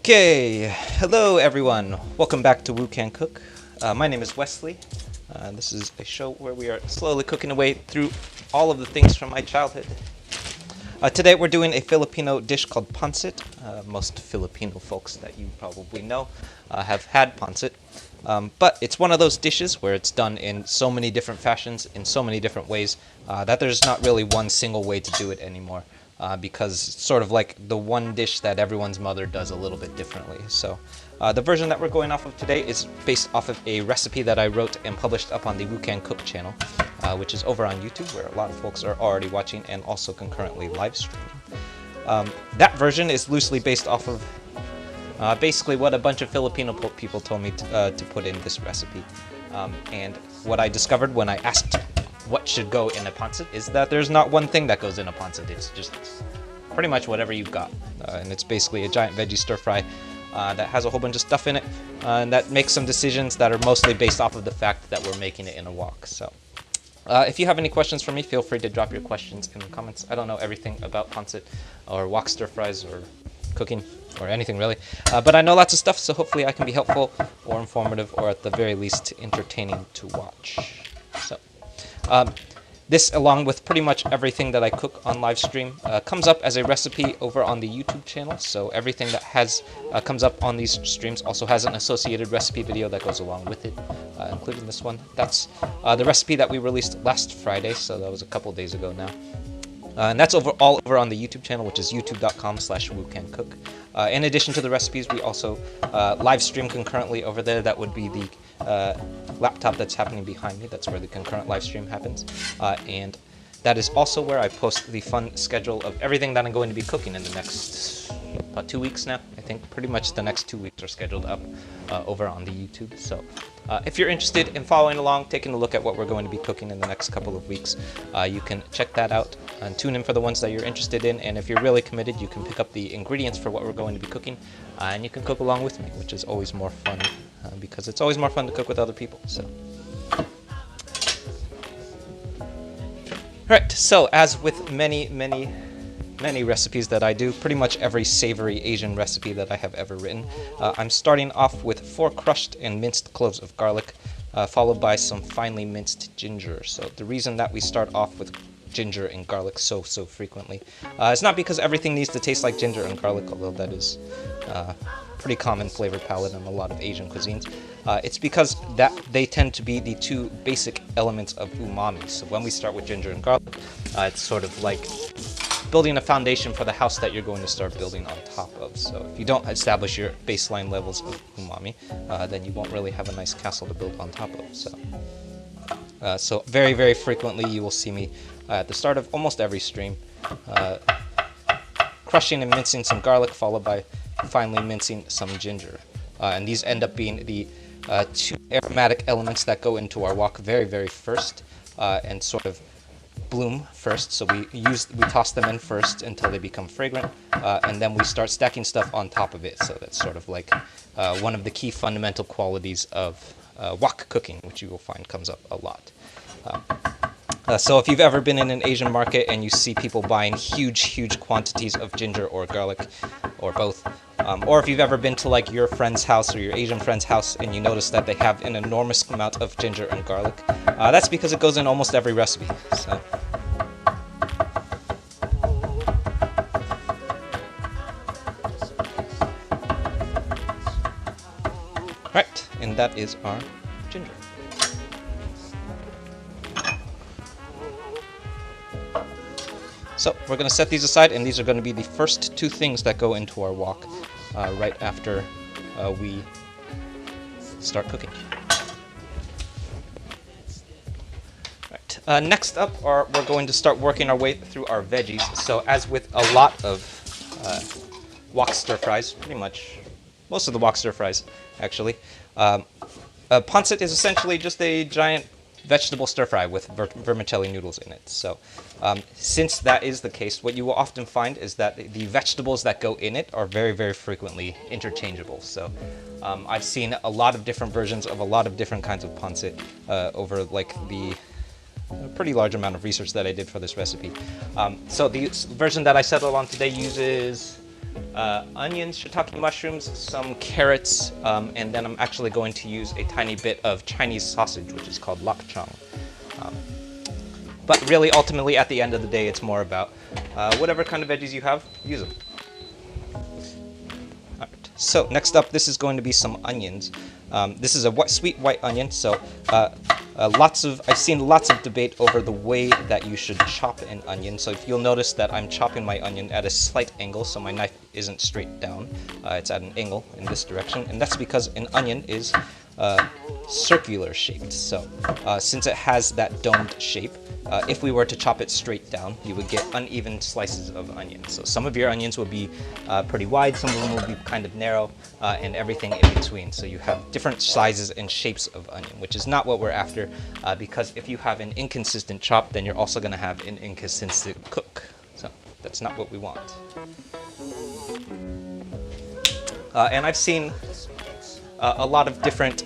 Okay, hello everyone. Welcome back to Woo Can Cook. My name is Wesley. This is a show where we are slowly cooking away through all of the things from my childhood. Today we're doing a Filipino dish called Pancit. Most Filipino folks that you probably know have had Pancit. But it's one of those dishes where it's done in so many different fashions, in so many different ways, that there's not really one single way to do it anymore. Because it's sort of like the one dish that everyone's mother does a little bit differently. So the version that we're going off of today is based off of a recipe that I wrote and published up on the Woo Can Cook channel, which is over on YouTube, where a lot of folks are already watching and also concurrently live streaming. That version is loosely based off of basically what a bunch of Filipino people told me to put in this recipe. And what I discovered when I asked what should go in a pancit is that there's not one thing that goes in a pancit. It's just pretty much whatever you've got. And it's basically a giant veggie stir fry that has a whole bunch of stuff in it, and that makes some decisions that are mostly based off of the fact that we're making it in a wok. So if you have any questions for me, feel free to drop your questions in the comments. I don't know everything about pancit or wok stir fries or cooking or anything really, but I know lots of stuff, so hopefully I can be helpful or informative, or at the very least entertaining to watch. So this, along with pretty much everything that I cook on live stream, comes up as a recipe over on the YouTube channel. So everything that comes up on these streams also has an associated recipe video that goes along with it, including this one. That's the recipe that we released last Friday, so that was a couple days ago now. And that's all over on the YouTube channel, which is youtube.com/woocancook. In addition to the recipes, we also live stream concurrently over there. That would be the laptop that's happening behind me. That's where the concurrent live stream happens. And that is also where I post the fun schedule of everything that I'm going to be cooking in the next about 2 weeks now. I think pretty much the next 2 weeks are scheduled up over on the YouTube. So if you're interested in following along, taking a look at what we're going to be cooking in the next couple of weeks, you can check that out and tune in for the ones that you're interested in. And if you're really committed, you can pick up the ingredients for what we're going to be cooking, and you can cook along with me, which is always more fun because it's always more fun to cook with other people. So. Alright, so as with many recipes that I do, pretty much every savory Asian recipe that I have ever written, I'm starting off with 4 crushed and minced cloves of garlic, followed by some finely minced ginger. So the reason that we start off with ginger and garlic so frequently is not because everything needs to taste like ginger and garlic, although that is pretty common flavor palette in a lot of Asian cuisines. It's because that they tend to be the 2 basic elements of umami. So when we start with ginger and garlic, it's sort of like building a foundation for the house that you're going to start building on top of. So if you don't establish your baseline levels of umami, then you won't really have a nice castle to build on top of. So very frequently you will see me at the start of almost every stream crushing and mincing some garlic, followed by finely mincing some ginger. And these end up being the 2 aromatic elements that go into our wok very first, and sort of bloom first. So we toss them in first until they become fragrant, and then we start stacking stuff on top of it. So that's sort of like one of the key fundamental qualities of wok cooking, which you will find comes up a lot. So if you've ever been in an Asian market and you see people buying huge quantities of ginger or garlic, or both, or if you've ever been to like your friend's house or your Asian friend's house and you notice that they have an enormous amount of ginger and garlic, that's because it goes in almost every recipe. So. Right, and that is our ginger. So we're going to set these aside, and these are going to be the first 2 things that go into our wok right after we start cooking. Right. Next up, we're going to start working our way through our veggies. So as with a lot of wok stir fries, pretty much most of the wok stir fries actually, pancit is essentially just a giant vegetable stir fry with vermicelli noodles in it. So since that is the case, what you will often find is that the vegetables that go in it are very frequently interchangeable. So I've seen a lot of different versions of a lot of different kinds of pancit over like the pretty large amount of research that I did for this recipe. So the version that I settled on today uses onions, shiitake mushrooms, some carrots, and then I'm actually going to use a tiny bit of Chinese sausage, which is called lapchang. But really, ultimately, at the end of the day, it's more about whatever kind of veggies you have, use them. Alright, so next up, this is going to be some onions. This is a sweet white onion, so I've seen lots of debate over the way that you should chop an onion. So if you'll notice that I'm chopping my onion at a slight angle, so my knife isn't straight down. It's at an angle in this direction, and that's because an onion is circular shaped. So since it has that domed shape, if we were to chop it straight down, you would get uneven slices of onion. So some of your onions will be pretty wide, some of them will be kind of narrow, and everything in between. So you have different sizes and shapes of onion, which is not what we're after, because if you have an inconsistent chop, then you're also going to have an inconsistent cook. So that's not what we want. And I've seen a lot of different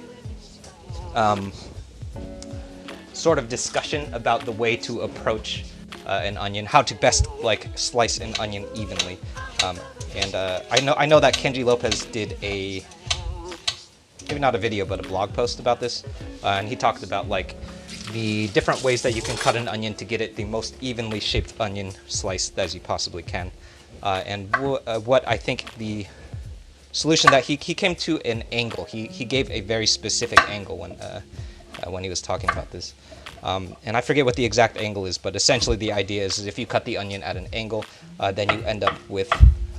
sort of discussion about the way to approach an onion, how to best like slice an onion evenly. I know that Kenji Lopez did a, maybe not a video, but a blog post about this, and he talked about like the different ways that you can cut an onion to get it the most evenly shaped onion slice as you possibly can. What I think the solution that he came to an angle. He gave a very specific angle when he was talking about this. And I forget what the exact angle is, but essentially the idea is if you cut the onion at an angle, then you end up with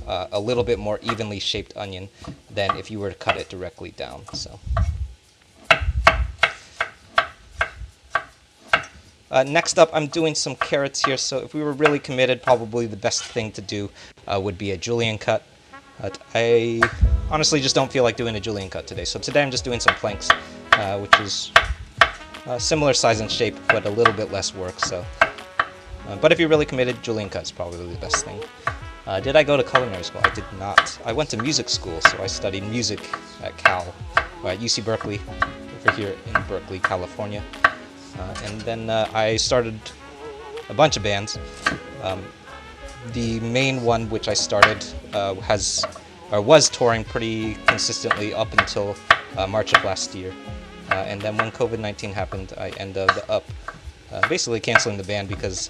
a little bit more evenly shaped onion than if you were to cut it directly down. So. Next up, I'm doing some carrots here. So if we were really committed, probably the best thing to do would be a julienne cut. I honestly just don't feel like doing a julienne cut today. So today I'm just doing some planks, which is similar size and shape, but a little bit less work. So, but if you're really committed, julienne cut is probably the best thing. Did I go to culinary school? I did not. I went to music school, so I studied music at at UC Berkeley, over here in Berkeley, California. And then I started a bunch of bands. The main one which I started was touring pretty consistently up until March of last year. And then when COVID-19 happened, I ended up basically canceling the band because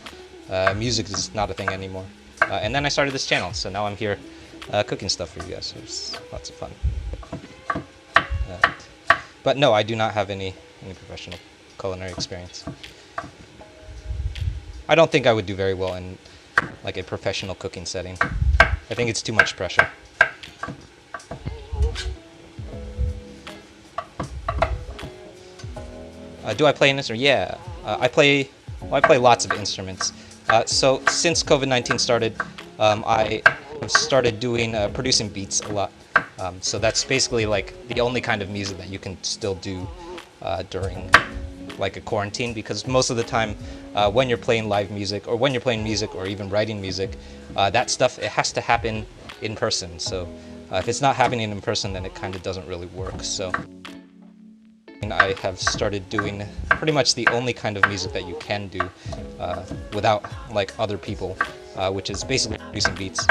music is not a thing anymore. And then I started this channel, so now I'm here cooking stuff for you guys. It's lots of fun. But no, I do not have any professional culinary experience. I don't think I would do very well in like a professional cooking setting. I think it's too much pressure. Do I play an instrument? Yeah, I play lots of instruments. So since COVID-19 started, I started producing beats a lot. So that's basically like the only kind of music that you can still do during like a quarantine, because most of the time when you're playing live music or when you're playing music or even writing music, that stuff, it has to happen in person. So if it's not happening in person, then it kind of doesn't really work. So I have started doing pretty much the only kind of music that you can do without like other people, which is basically producing beats.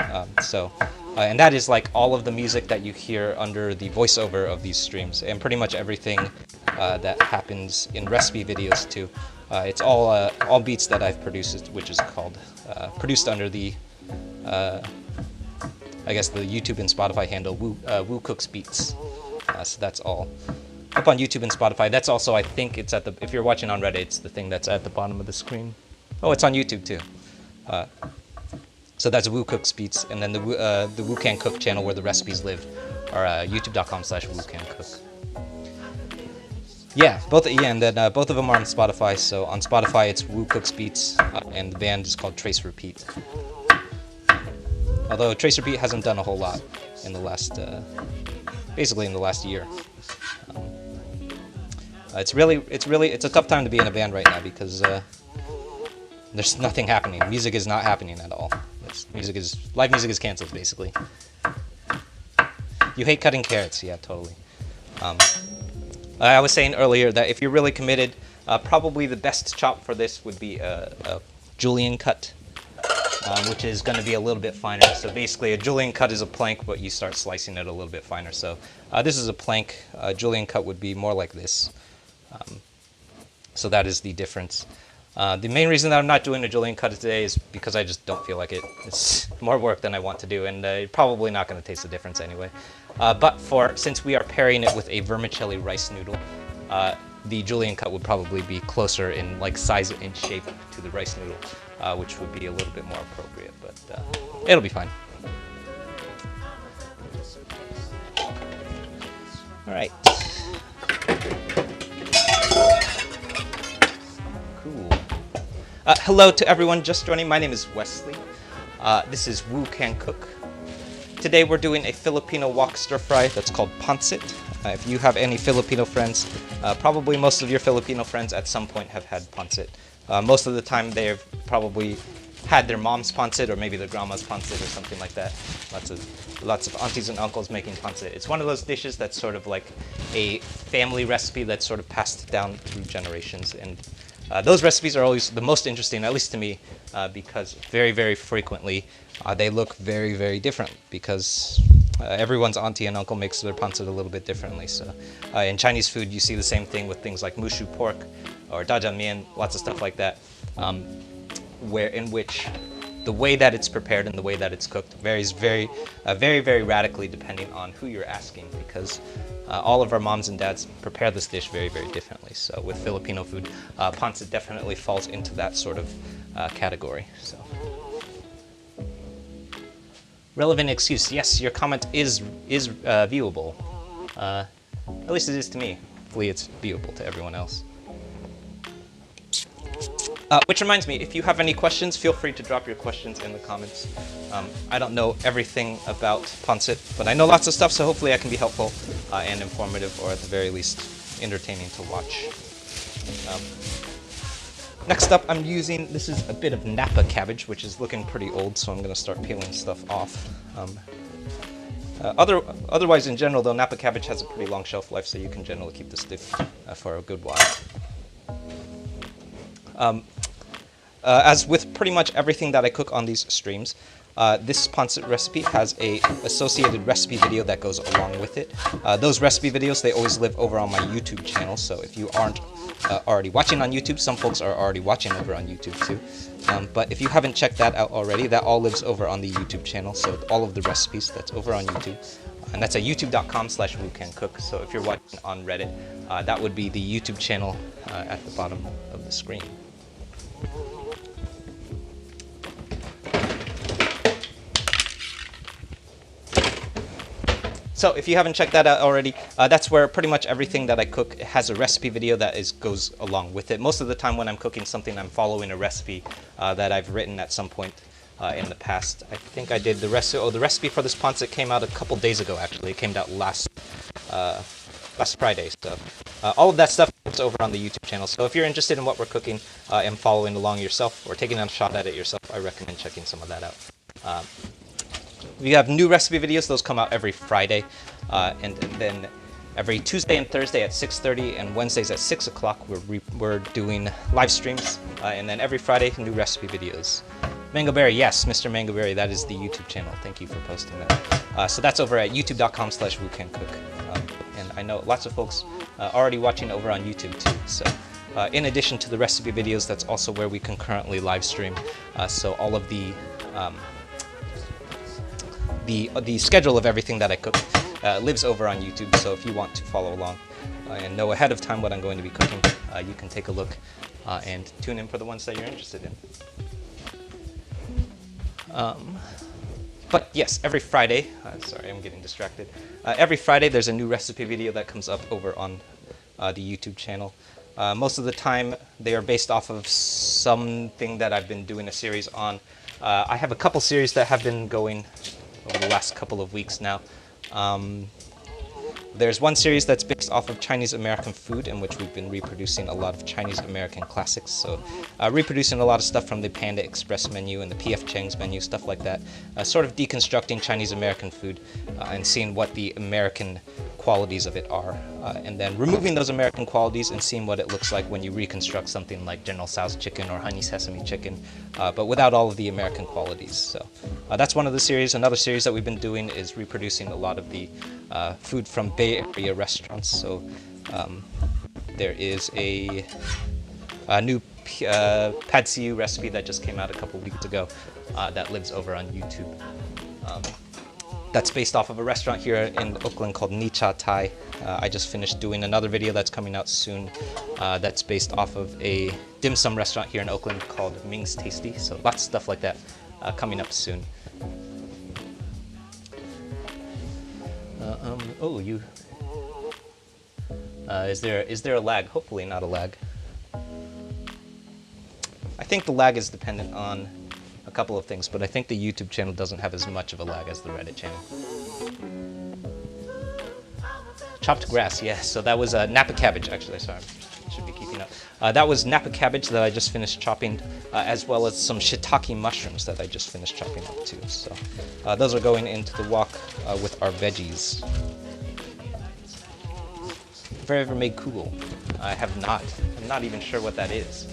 And that is like all of the music that you hear under the voiceover of these streams, and pretty much everything that happens in recipe videos too. It's all beats that I've produced, which is called produced under the I guess the YouTube and Spotify handle Woo Cooks Beats. So that's all up on YouTube and Spotify. That's also, I think it's at the, if you're watching on Reddit, it's the thing that's at the bottom of the screen. Oh, it's on YouTube too. So that's Woo Cooks Beats, and then the Woo Can Cook channel where the recipes live are youtube.com/WooCanCook. Yeah, and then both of them are on Spotify. So on Spotify it's Woo Cooks Beats, and the band is called Trace Repeat. Although Trace Repeat hasn't done a whole lot in the last, basically in the last year. It's a tough time to be in a band right now because there's nothing happening. Music is not happening at all. Live music is canceled basically. You hate cutting carrots, yeah, totally. I was saying earlier that if you're really committed, probably the best chop for this would be a julienne cut. which is going to be a little bit finer. So basically a julienne cut is a plank, but you start slicing it a little bit finer. So this is a plank. Julienne cut would be more like this. So that is the difference. The main reason that I'm not doing a julienne cut today is because I just don't feel like it. It's more work than I want to do, and you're probably not going to taste the difference anyway. But since we are pairing it with a vermicelli rice noodle, the julienne cut would probably be closer in like size and shape to the rice noodle, which would be a little bit more appropriate, but it'll be fine. All right. Cool. Hello to everyone just joining. My name is Wesley. This is Woo Can Cook. Today we're doing a Filipino wok stir fry that's called Pancit. If you have any Filipino friends, probably most of your Filipino friends at some point have had Pancit. Most of the time they've probably had their mom's Pancit or maybe their grandma's Pancit or something like that. Lots of aunties and uncles making Pancit. It's one of those dishes that's sort of like a family recipe that's sort of passed down through generations. And those recipes are always the most interesting, at least to me, because very, very frequently they look very, very different because everyone's auntie and uncle makes their pancit a little bit differently. So in Chinese food, you see the same thing with things like mushu pork or dajangmian, lots of stuff like that, in which the way that it's prepared and the way that it's cooked varies very, very radically depending on who you're asking, because all of our moms and dads prepare this dish very, very differently. So with Filipino food, pancit definitely falls into that sort of category. So. Relevant excuse. Yes, your comment is viewable. At least it is to me. Hopefully it's viewable to everyone else. Which reminds me, if you have any questions, feel free to drop your questions in the comments. I don't know everything about Pancit, but I know lots of stuff, so hopefully I can be helpful and informative, or at the very least, entertaining to watch. Next up, I'm using, this is a bit of Napa cabbage, which is looking pretty old, so I'm going to start peeling stuff off. Otherwise, in general, though, Napa cabbage has a pretty long shelf life, so you can generally keep this dish for a good while. As with pretty much everything that I cook on these streams, this Pancit recipe has a associated recipe video that goes along with it. Those recipe videos, they always live over on my YouTube channel, so if you aren't already watching on YouTube, some folks are already watching over on YouTube too. But if you haven't checked that out already, that all lives over on the YouTube channel, so all of the recipes, that's over on YouTube. And that's at youtube.com/woocancook, so if you're watching on Reddit, that would be the YouTube channel at the bottom of the screen. So if you haven't checked that out already, that's where pretty much everything that I cook has a recipe video that goes along with it. Most of the time when I'm cooking something, I'm following a recipe that I've written at some point in the past. I think I did the recipe for this pancit came out a couple days ago, actually. It came out last Friday. So all of that stuff is over on the YouTube channel. So if you're interested in what we're cooking and following along yourself or taking a shot at it yourself, I recommend checking some of that out. We have new recipe videos. Those come out every Friday, and then every Tuesday and Thursday at 6:30 and Wednesdays at 6 o'clock we're doing live streams, and then every Friday new recipe videos. Mangoberry, yes, Mr. Mangoberry, that is the YouTube channel. Thank you for posting that. So that's over at youtube.com/woocancook, and I know lots of folks already watching over on YouTube too. So in addition to the recipe videos, that's also where we can currently live stream. So all of the schedule of everything that I cook lives over on YouTube, so if you want to follow along and know ahead of time what I'm going to be cooking, you can take a look and tune in for the ones that you're interested in. But yes, every Friday, sorry, I'm getting distracted. Every Friday there's a new recipe video that comes up over on the YouTube channel. Most of the time they are based off of something that I've been doing a series on. I have a couple series that have been going over the last couple of weeks now. There's one series that's based off of Chinese American food, in which we've been reproducing a lot of Chinese American classics. So reproducing a lot of stuff from the Panda Express menu and the P.F. Chang's menu, stuff like that. Sort of deconstructing Chinese American food and seeing what the American qualities of it are, and then removing those American qualities and seeing what it looks like when you reconstruct something like General Tso's chicken or honey sesame chicken, but without all of the American qualities. So that's one of the series. Another series that we've been doing is reproducing a lot of the food from Bay Area restaurants. So there is a new pad see ew recipe that just came out a couple weeks ago that lives over on YouTube. That's based off of a restaurant here in Oakland called Nicha Thai. I just finished doing another video that's coming out soon that's based off of a dim sum restaurant here in Oakland called Ming's Tasty. So lots of stuff like that coming up soon. Is there a lag? Hopefully not a lag. I think the lag is dependent on a couple of things, but I think the YouTube channel doesn't have as much of a lag as the Reddit channel. Chopped grass, yes. So that was Napa cabbage, actually. Sorry, I should be keeping up. That was Napa cabbage that I just finished chopping, as well as some shiitake mushrooms that I just finished chopping up too. So those are going into the wok with our veggies. Have I ever made kugel? I have not. I'm not even sure what that is.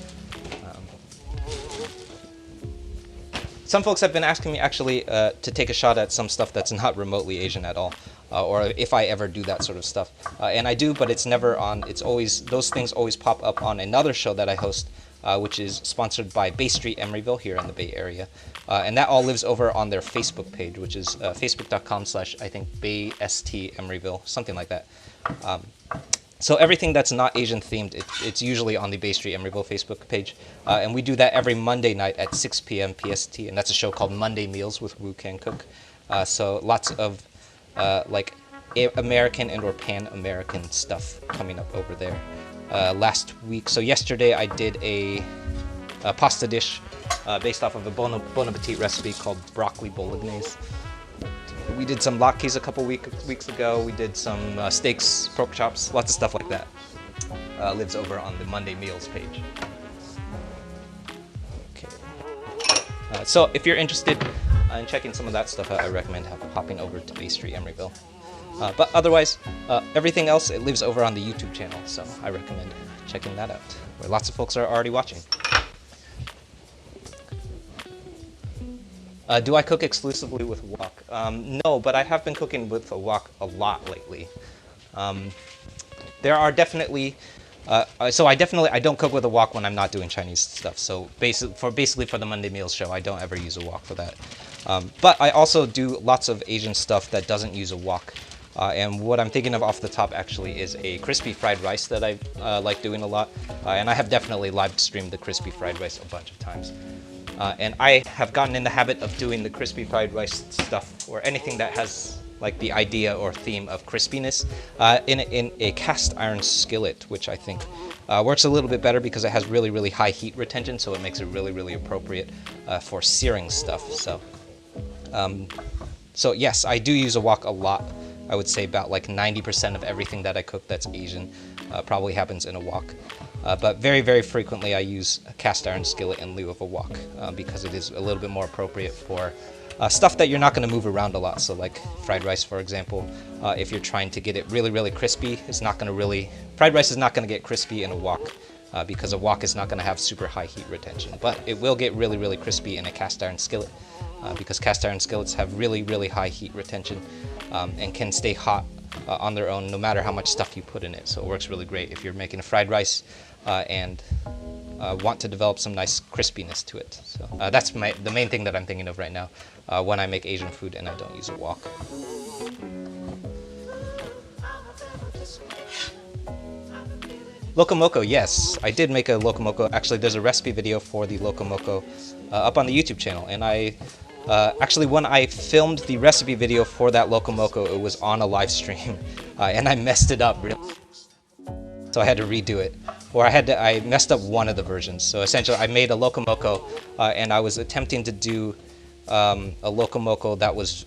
Some folks have been asking me actually to take a shot at some stuff that's not remotely Asian at all, or if I ever do that sort of stuff. And I do, but it's never on, it's always, those things always pop up on another show that I host, which is sponsored by Bay Street Emeryville here in the Bay Area. And that all lives over on their Facebook page, which is facebook.com/, I think, BayST Emeryville, something like that. So everything that's not Asian themed, it's usually on the Bay Street Emeryville Facebook page. And we do that every Monday night at 6 p.m. PST, and that's a show called Monday Meals with Wu Can Cook. So lots of like American and or Pan-American stuff coming up over there. Last week, so yesterday I did a pasta dish based off of a Bon Appetit recipe called broccoli bolognese. We did some latkes a couple weeks ago. We did some steaks, pork chops, lots of stuff like that. Lives over on the Monday Meals page. Okay. So if you're interested in checking some of that stuff out, I recommend hopping over to Bay Street Emeryville. But otherwise, everything else, it lives over on the YouTube channel, so I recommend checking that out, where lots of folks are already watching. Do I cook exclusively with wok? No, but I have been cooking with a wok a lot lately. There are definitely, I don't cook with a wok when I'm not doing Chinese stuff. So basically for the Monday Meals show, I don't ever use a wok for that. But I also do lots of Asian stuff that doesn't use a wok. And what I'm thinking of off the top actually is a crispy fried rice that I like doing a lot. And I have definitely live streamed the crispy fried rice a bunch of times. And I have gotten in the habit of doing the crispy fried rice stuff, or anything that has like the idea or theme of crispiness, in a cast iron skillet, which I think works a little bit better because it has really, really high heat retention, so it makes it really, really appropriate for searing stuff. So yes, I do use a wok a lot. I would say about like 90% of everything that I cook that's Asian probably happens in a wok. But very, very frequently I use a cast iron skillet in lieu of a wok because it is a little bit more appropriate for stuff that you're not going to move around a lot. So like fried rice, for example, if you're trying to get it really, really crispy, it's not going to really, fried rice is not going to get crispy in a wok because a wok is not going to have super high heat retention. But it will get really, really crispy in a cast iron skillet because cast iron skillets have really, really high heat retention and can stay hot on their own no matter how much stuff you put in it. So it works really great if you're making a fried rice and want to develop some nice crispiness to it. So that's the main thing that I'm thinking of right now when I make Asian food and I don't use a wok. Locomoco, yes, I did make a locomoco. Actually, there's a recipe video for the locomoco up on the YouTube channel, and I actually, when I filmed the recipe video for that locomoco, it was on a live stream, and I messed it up really. So I had to redo it, or I messed up one of the versions. So essentially, I made a locomoco, and I was attempting to do a locomoco that was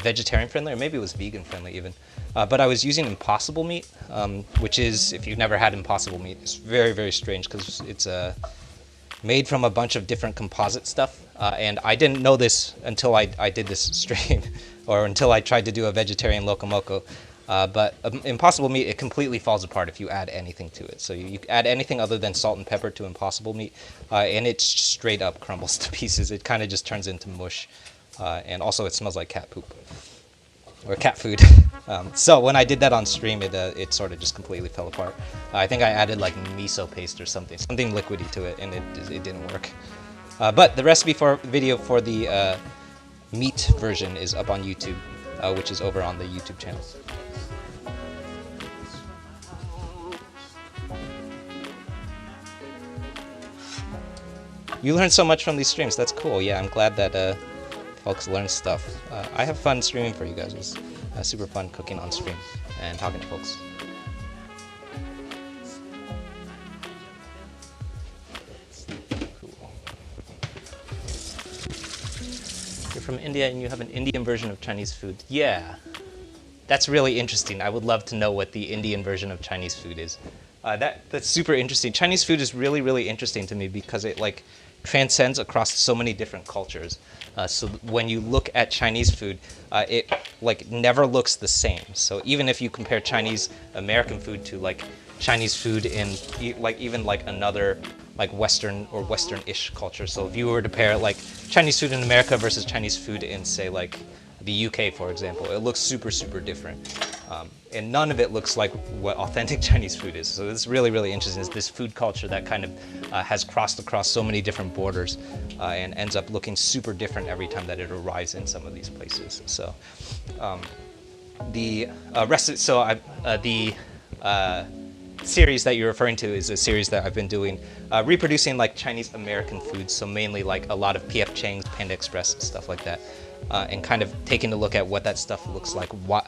vegetarian friendly, or maybe it was vegan friendly even. But I was using impossible meat, which is, if you've never had impossible meat, it's very, very strange because it's made from a bunch of different composite stuff. And I didn't know this until I did this stream, or until I tried to do a vegetarian locomoco. But impossible meat, it completely falls apart if you add anything to it. So you add anything other than salt and pepper to impossible meat, and it straight up crumbles to pieces. It kind of just turns into mush, and also it smells like cat poop or cat food. So when I did that on stream, it sort of just completely fell apart. I think I added like miso paste or something liquidy to it, and it didn't work. But the recipe video for the meat version is up on YouTube, which is over on the YouTube channel. You learn so much from these streams. That's cool. Yeah, I'm glad that folks learn stuff. I have fun streaming for you guys. It's super fun cooking on stream and talking to folks. Cool. You're from India and you have an Indian version of Chinese food. Yeah, that's really interesting. I would love to know what the Indian version of Chinese food is. That's super interesting. Chinese food is really, really interesting to me because it like transcends across so many different cultures. So when you look at Chinese food, it like never looks the same. So even if you compare Chinese American food to like Chinese food in like even like another like Western or Western-ish culture. So if you were to pair like Chinese food in America versus Chinese food in say like the UK, for example, it looks super, super different. And none of it looks like what authentic Chinese food is. So it's really, really interesting. It's this food culture that kind of has crossed across so many different borders and ends up looking super different every time that it arrives in some of these places. So the series that you're referring to is a series that I've been doing, reproducing like Chinese American foods. So mainly like a lot of P.F. Chang's, Panda Express, stuff like that. And kind of taking a look at what that stuff looks like, what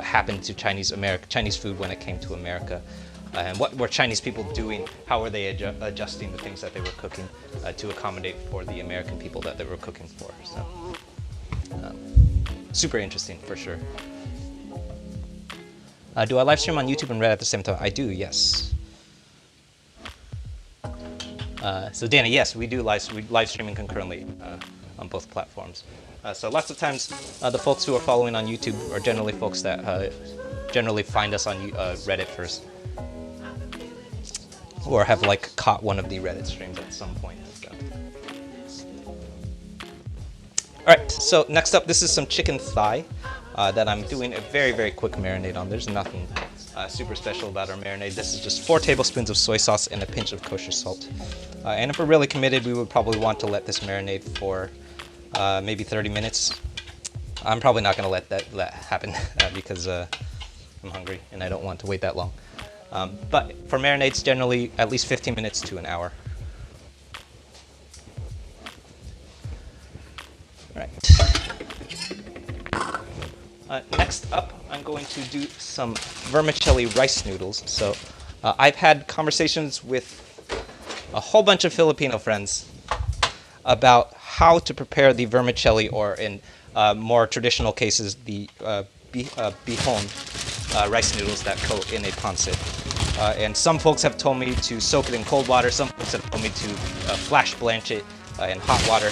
happened to Chinese food when it came to America, and what were Chinese people doing? How were they adjusting the things that they were cooking to accommodate for the American people that they were cooking for? So, super interesting for sure. Do I live stream on YouTube and Reddit at the same time? I do, yes. So Danny, yes, we do live streaming concurrently on both platforms. So lots of times, the folks who are following on YouTube are generally folks that generally find us on Reddit first, or have like caught one of the Reddit streams at some point. So. All right, so next up, this is some chicken thigh that I'm doing a very, very quick marinade on. There's nothing super special about our marinade. This is just 4 tablespoons of soy sauce and a pinch of kosher salt. And if we're really committed, we would probably want to let this marinate for maybe 30 minutes. I'm probably not going to let that happen because I'm hungry and I don't want to wait that long. But for marinades, generally at least 15 minutes to an hour. All right. Next up, I'm going to do some vermicelli rice noodles. So I've had conversations with a whole bunch of Filipino friends about how to prepare the vermicelli, or in more traditional cases, the bihon rice noodles that coat in a pancit. And some folks have told me to soak it in cold water. Some folks have told me to flash blanch it in hot water.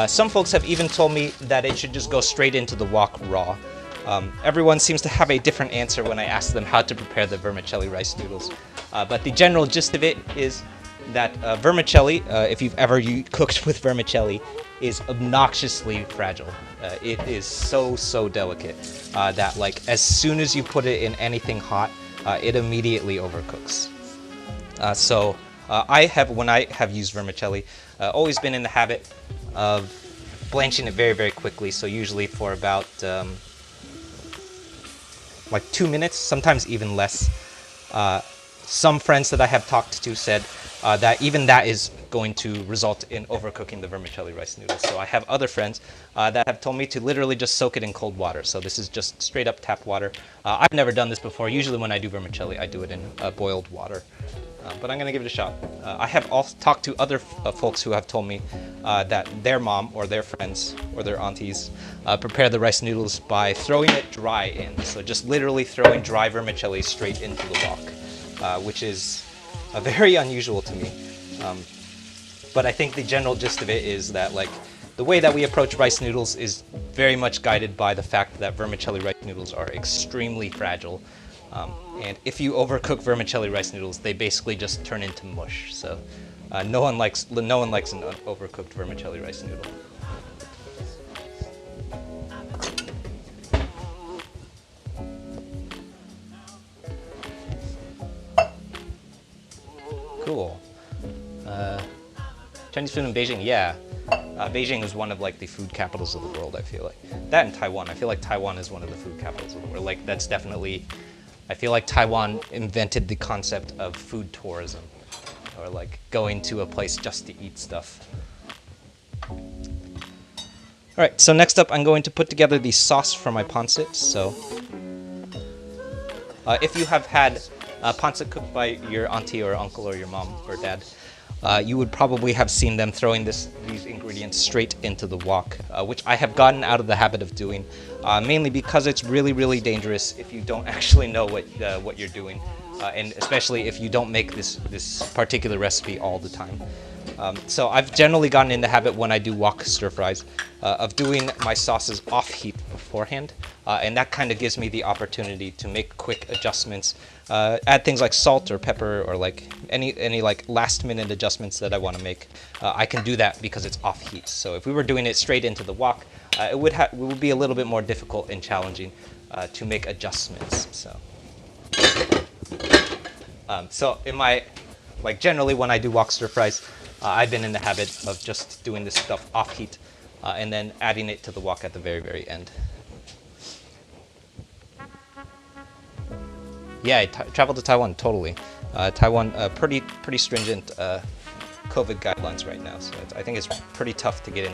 Some folks have even told me that it should just go straight into the wok raw. Everyone seems to have a different answer when I ask them how to prepare the vermicelli rice noodles. But the general gist of it is that vermicelli, if you've ever cooked with vermicelli, is obnoxiously fragile. It is so delicate that like as soon as you put it in anything hot, it immediately overcooks. So when I have used vermicelli, always been in the habit of blanching it very, very quickly. So usually for about like 2 minutes, sometimes even less. Some friends that I have talked to said that even that is going to result in overcooking the vermicelli rice noodles. So I have other friends that have told me to literally just soak it in cold water. So this is just straight up tap water. I've never done this before. Usually when I do vermicelli, I do it in boiled water. But I'm going to give it a shot. I have also talked to other folks who have told me that their mom or their friends or their aunties prepare the rice noodles by throwing it dry in. So just literally throwing dry vermicelli straight into the wok, which is very unusual to me. But I think the general gist of it is that like The way that we approach rice noodles is very much guided by the fact that vermicelli rice noodles are extremely fragile. And if you overcook vermicelli rice noodles, they basically just turn into mush. So no one likes an overcooked vermicelli rice noodle. Cool. Chinese food in Beijing, yeah. Beijing is one of like the food capitals of the world, I feel like. That and Taiwan. I feel like Taiwan is one of the food capitals of the world. Like that's definitely, I feel like Taiwan invented the concept of food tourism, or like going to a place just to eat stuff. All right, so next up I'm going to put together the sauce for my pancit. So if you have had pancit cooked by your auntie or uncle or your mom or dad, you would probably have seen them throwing these ingredients straight into the wok, which I have gotten out of the habit of doing, mainly because it's really, really dangerous if you don't actually know what you're doing, and especially if you don't make this particular recipe all the time. So I've generally gotten in the habit when I do wok stir fries of doing my sauces off heat beforehand, and that kind of gives me the opportunity to make quick adjustments, add things like salt or pepper or like any like last minute adjustments that I want to make. I can do that because it's off heat. So if we were doing it straight into the wok, it would be a little bit more difficult and challenging to make adjustments. So in my generally when I do wok stir fries, I've been in the habit of just doing this stuff off heat and then adding it to the wok at the very, very end. Yeah, I traveled to Taiwan, totally. Taiwan, pretty stringent COVID guidelines right now, so I think it's pretty tough to get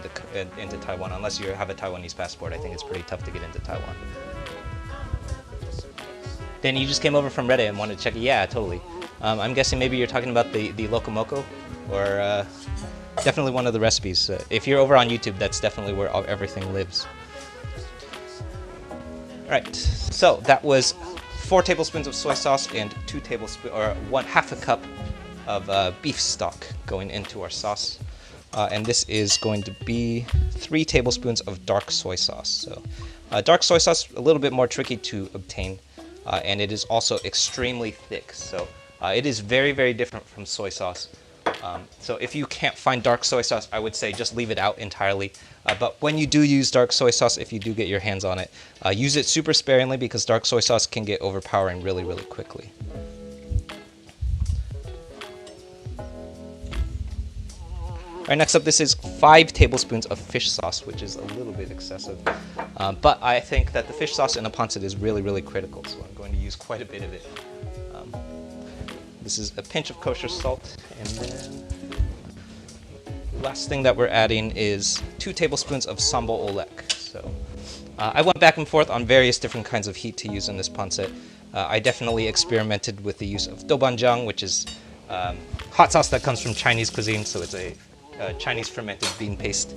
into Taiwan. Unless you have a Taiwanese passport, I think it's pretty tough to get into Taiwan. Then you just came over from Reddit and wanted to check it? Yeah, totally. I'm guessing maybe you're talking about the locomoco, or definitely one of the recipes. If you're over on YouTube, that's definitely where everything lives. All right, so that was 4 tablespoons of soy sauce and 2 tablespoons, or 1/2 a cup of beef stock going into our sauce. And this is going to be 3 tablespoons of dark soy sauce. So dark soy sauce, a little bit more tricky to obtain, and it is also extremely thick. So it is very, very different from soy sauce. So if you can't find dark soy sauce, I would say just leave it out entirely. But when you do use dark soy sauce, if you do get your hands on it, use it super sparingly because dark soy sauce can get overpowering really, really quickly. All right, next up, this is 5 tablespoons of fish sauce, which is a little bit excessive. But I think that the fish sauce in a pancit is really, really critical, so I'm going to use quite a bit of it. This is a pinch of kosher salt, and then the last thing that we're adding is 2 tablespoons of sambal olek. So I went back and forth on various different kinds of heat to use in this pancit. I definitely experimented with the use of doubanjiang, which is hot sauce that comes from Chinese cuisine, so it's a Chinese fermented bean paste.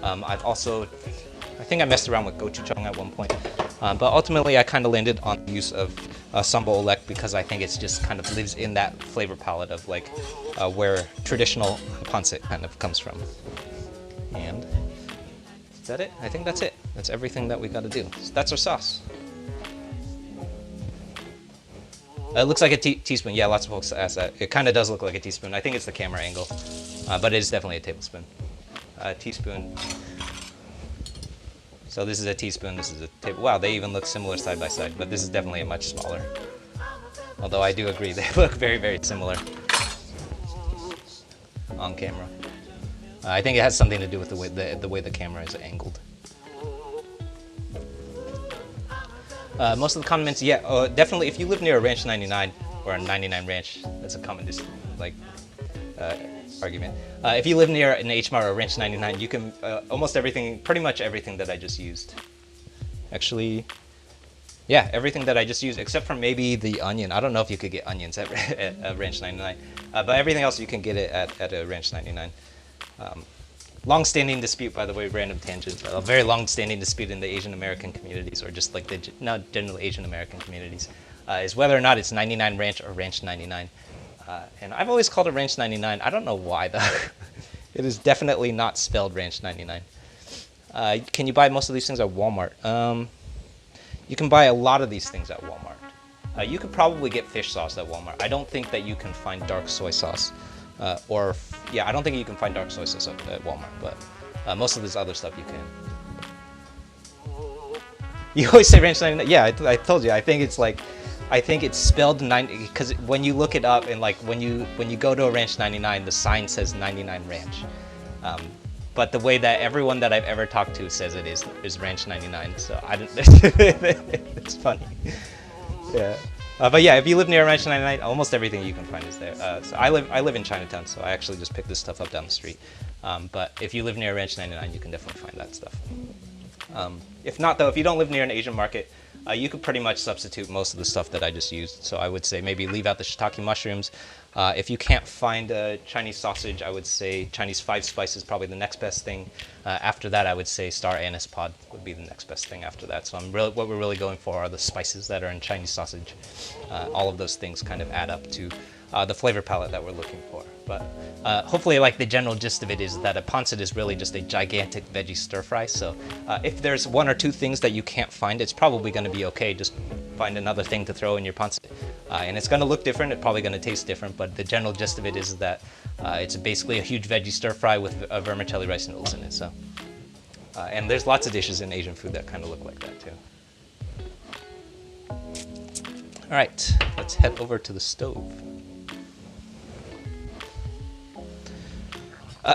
I think I messed around with gochujang at one point, but ultimately I kind of landed on the use of sambal olek because I think it's just kind of lives in that flavor palette of like where traditional pancit kind of comes from. And is that it? I think that's it. That's everything that we got to do. So that's our sauce. It looks like a teaspoon. Yeah, lots of folks ask that. It kind of does look like a teaspoon. I think it's the camera angle, but it is definitely a tablespoon. Teaspoon. So this is a teaspoon, this is a table. Wow, they even look similar side by side, but this is definitely a much smaller. Although I do agree, they look very, very similar on camera. I think it has something to do with the way the camera is angled. Most of the condiments, yeah, definitely. If you live near a Ranch 99 or a 99 Ranch, that's a common argument. If you live near an H Mart or a Ranch 99, you can almost everything, pretty much everything that I just used. Actually, yeah, everything that I just used, except for maybe the onion. I don't know if you could get onions at Ranch 99, but everything else you can get it at a Ranch 99. Long-standing dispute, by the way, random tangent. A very long-standing dispute in the Asian American communities, or just like the not generally Asian American communities, is whether or not it's 99 Ranch or Ranch 99. And I've always called it Ranch 99. I don't know why though. It is definitely not spelled Ranch 99. Can you buy most of these things at Walmart? You can buy a lot of these things at Walmart. You could probably get fish sauce at Walmart. I don't think that you can find dark soy sauce. I don't think you can find dark soy sauce at Walmart, but most of this other stuff you can. You always say Ranch 99? Yeah, I told you. I think it's spelled 90, because when you look it up and like when you go to a Ranch 99, the sign says 99 Ranch. But the way that everyone that I've ever talked to says it is Ranch 99, so I don't. It's funny. Yeah. But yeah, if you live near Ranch 99, almost everything you can find is there. So I live in Chinatown, so I actually just pick this stuff up down the street. But if you live near Ranch 99, you can definitely find that stuff. If not, though, if you don't live near an Asian market, you could pretty much substitute most of the stuff that I just used. So I would say maybe leave out the shiitake mushrooms. If you can't find a Chinese sausage, I would say Chinese 5 spice is probably the next best thing. After that, I would say star anise pod would be the next best thing after that. So what we're really going for are the spices that are in Chinese sausage. All of those things kind of add up to the flavor palette that we're looking for. But hopefully, like, the general gist of it is that a pancit is really just a gigantic veggie stir fry. So if there's 1 or 2 things that you can't find, it's probably going to be okay. Just find another thing to throw in your pancit. And it's going to look different. It's probably going to taste different. But the general gist of it is that it's basically a huge veggie stir fry with vermicelli rice noodles in it. So, and there's lots of dishes in Asian food that kind of look like that too. All right, let's head over to the stove.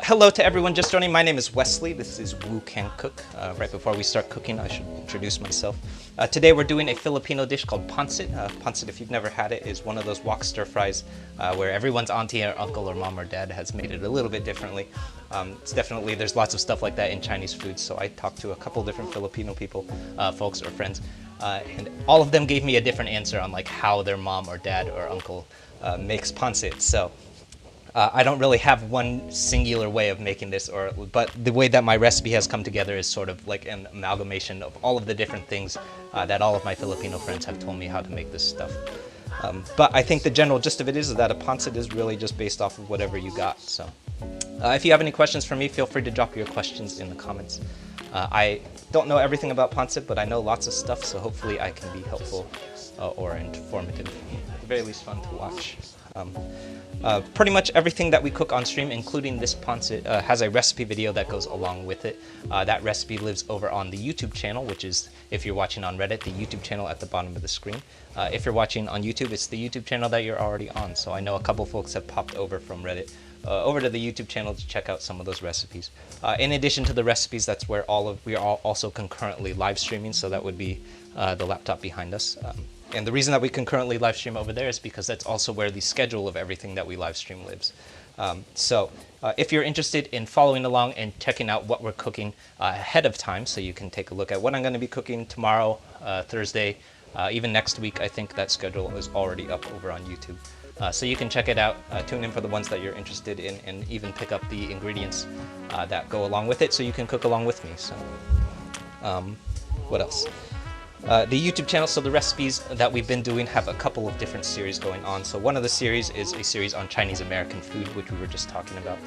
Hello to everyone just joining. My name is Wesley. This is Woo Can Cook. Right before we start cooking, I should introduce myself. Today we're doing a Filipino dish called Pancit. Pancit, if you've never had it, is one of those wok stir fries where everyone's auntie or uncle or mom or dad has made it a little bit differently. There's lots of stuff like that in Chinese food, so I talked to a couple different Filipino people, folks or friends, and all of them gave me a different answer on like how their mom or dad or uncle makes pancit. So I don't really have one singular way of making this, but the way that my recipe has come together is sort of like an amalgamation of all of the different things that all of my Filipino friends have told me how to make this stuff. But I think the general gist of it is that a pancit is really just based off of whatever you got. So if you have any questions for me, feel free to drop your questions in the comments. I don't know everything about pancit, but I know lots of stuff, so hopefully I can be helpful or informative. At the very least, fun to watch. Pretty much everything that we cook on stream, including this pancit, has a recipe video that goes along with it. That recipe lives over on the YouTube channel, which is, if you're watching on Reddit, the YouTube channel at the bottom of the screen. If you're watching on YouTube, it's the YouTube channel that you're already on. So I know a couple folks have popped over from Reddit over to the YouTube channel to check out some of those recipes. In addition to the recipes, that's where we are also concurrently live streaming, so that would be the laptop behind us. And the reason that we concurrently live stream over there is because that's also where the schedule of everything that we live stream lives. So if you're interested in following along and checking out what we're cooking ahead of time, so you can take a look at what I'm going to be cooking tomorrow, Thursday, even next week, I think that schedule is already up over on YouTube. So you can check it out, tune in for the ones that you're interested in, and even pick up the ingredients that go along with it so you can cook along with me. So what else? The YouTube channel, so the recipes that we've been doing have a couple of different series going on. So one of the series is a series on Chinese American food, which we were just talking about,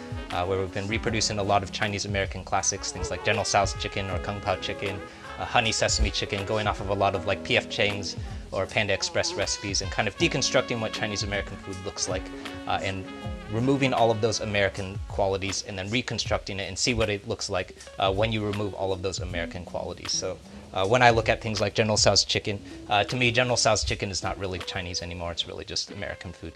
where we've been reproducing a lot of Chinese American classics, things like General Tso's chicken or Kung Pao chicken, honey sesame chicken, going off of a lot of like P.F. Chang's or Panda Express recipes, and kind of deconstructing what Chinese American food looks like, and removing all of those American qualities and then reconstructing it and see what it looks like when you remove all of those American qualities. So when I look at things like General Tso's chicken, to me, General Tso's chicken is not really Chinese anymore. It's really just American food.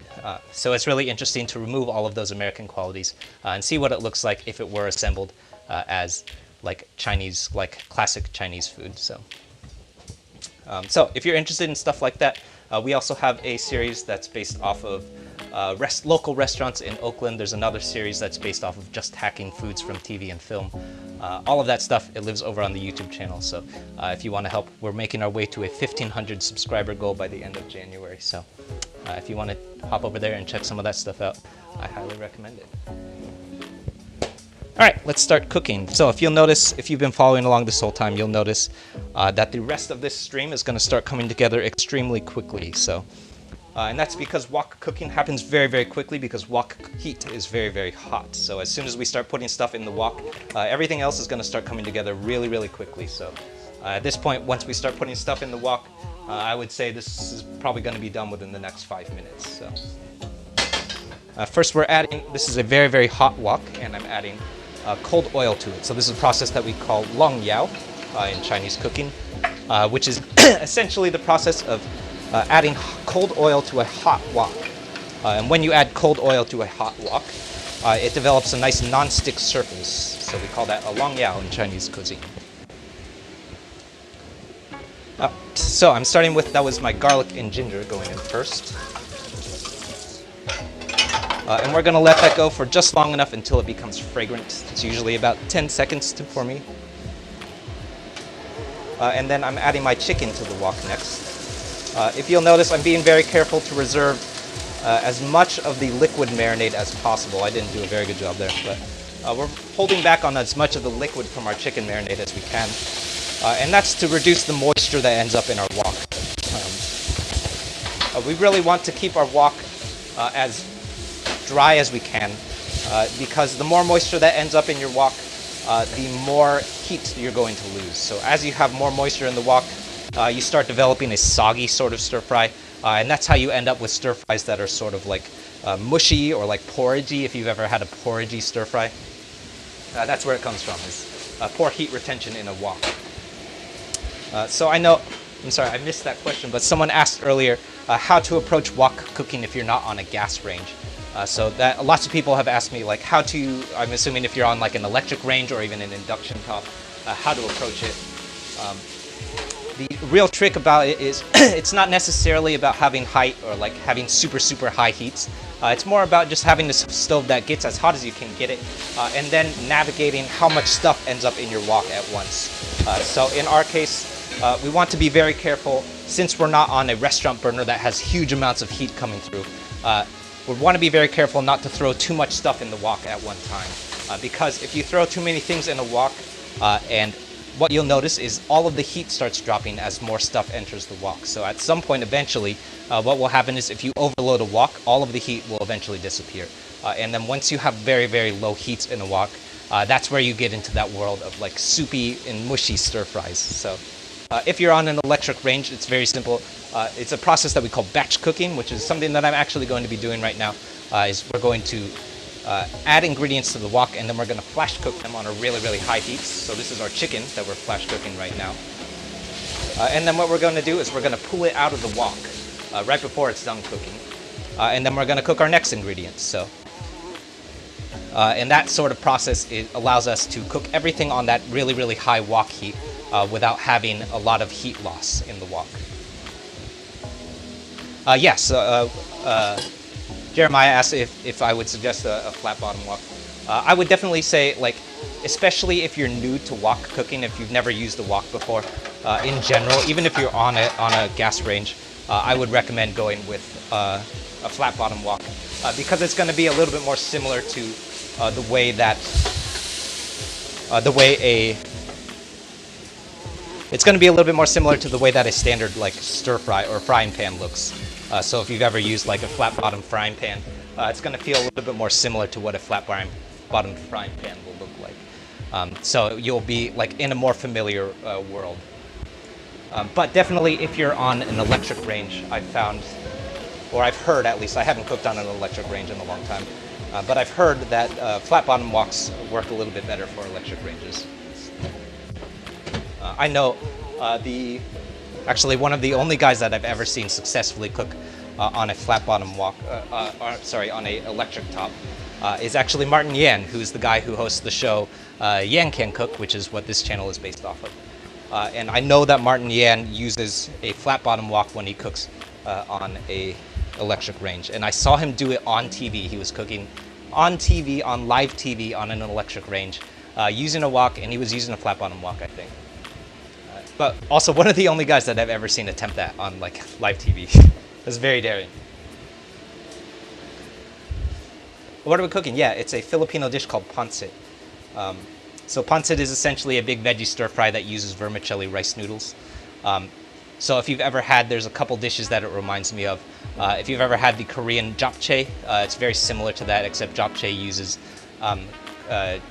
So it's really interesting to remove all of those American qualities and see what it looks like if it were assembled as like Chinese, like classic Chinese food. So if you're interested in stuff like that, we also have a series that's based off of local restaurants in Oakland. There's another series that's based off of just hacking foods from TV and film. All of that stuff, it lives over on the YouTube channel. So if you want to help, we're making our way to a 1,500 subscriber goal by the end of January. So if you want to hop over there and check some of that stuff out, I highly recommend it. All right, let's start cooking. So if you'll notice, if you've been following along this whole time, you'll notice that the rest of this stream is going to start coming together extremely quickly. So And that's because wok cooking happens very, very quickly because wok heat is very, very hot. So as soon as we start putting stuff in the wok, everything else is going to start coming together really, really quickly. So at this point, once we start putting stuff in the wok, I would say this is probably going to be done within the next 5 minutes. So first we're adding, this is a very, very hot wok, and I'm adding cold oil to it. So this is a process that we call long yao in Chinese cooking, which is essentially the process of adding cold oil to a hot wok. And when you add cold oil to a hot wok, it develops a nice non-stick surface. So we call that a long yao in Chinese cuisine. So I'm starting with, that was my garlic and ginger going in first. And we're going to let that go for just long enough until it becomes fragrant. It's usually about 10 seconds for me. And then I'm adding my chicken to the wok next. If you'll notice, I'm being very careful to reserve as much of the liquid marinade as possible. I didn't do a very good job there, but we're holding back on as much of the liquid from our chicken marinade as we can. And that's to reduce the moisture that ends up in our wok. We really want to keep our wok as dry as we can, because the more moisture that ends up in your wok, the more heat you're going to lose. So as you have more moisture in the wok, you start developing a soggy sort of stir fry, and that's how you end up with stir fries that are sort of like mushy or like porridgey. If you've ever had a porridgey stir fry, that's where it comes from, is poor heat retention in a wok. So I know, I'm sorry, I missed that question, but someone asked earlier how to approach wok cooking if you're not on a gas range. So that lots of people have asked me, like, how to, I'm assuming if you're on like an electric range or even an induction top, how to approach it. The real trick about it is it's not necessarily about having height or like having super, super high heats. It's more about just having this stove that gets as hot as you can get it, and then navigating how much stuff ends up in your wok at once. So in our case, we want to be very careful, since we're not on a restaurant burner that has huge amounts of heat coming through. We want to be very careful not to throw too much stuff in the wok at one time, because if you throw too many things in a wok, and what you'll notice is all of the heat starts dropping as more stuff enters the wok. So at some point, eventually, what will happen is if you overload a wok, all of the heat will eventually disappear. And then once you have very, very low heats in a wok, that's where you get into that world of like soupy and mushy stir fries. So if you're on an electric range, it's very simple. It's a process that we call batch cooking, which is something that I'm actually going to be doing right now. Is we're going to add ingredients to the wok, and then we're going to flash cook them on a really, really high heats. So this is our chicken that we're flash cooking right now. And then what we're going to do is we're going to pull it out of the wok right before it's done cooking. And then we're going to cook our next ingredients. So, and that sort of process, it allows us to cook everything on that really, really high wok heat without having a lot of heat loss in the wok. Yes. Jeremiah asked if I would suggest a flat bottom wok. I would definitely say, like, especially if you're new to wok cooking, if you've never used a wok before, in general, even if you're on a gas range, I would recommend going with a flat bottom wok, because it's going to be a little bit more similar to the way that it's going to be a little bit more similar to the way that a standard like stir fry or frying pan looks. So if you've ever used like a flat bottom frying pan, it's going to feel a little bit more similar to what a flat bottom frying pan will look like. So you'll be like in a more familiar world. But definitely if you're on an electric range, I've found, or I've heard at least, I haven't cooked on an electric range in a long time, but I've heard that flat bottom woks work a little bit better for electric ranges. I know actually one of the only guys that I've ever seen successfully cook on a flat bottom wok, on a electric top, is actually Martin Yan, who's the guy who hosts the show Yan Can Cook, which is what this channel is based off of. And I know that Martin Yan uses a flat bottom wok when he cooks on a electric range. And I saw him do it on TV. He was cooking on TV, on live TV, on an electric range, using a wok, and he was using a flat bottom wok, I think. But also one of the only guys that I've ever seen attempt that on like live TV. It's very daring. What are we cooking? Yeah, it's a Filipino dish called Pancit. So Pancit is essentially a big veggie stir fry that uses vermicelli rice noodles. So if you've ever had, there's a couple dishes that it reminds me of. If you've ever had the Korean japchae, it's very similar to that, except japchae uses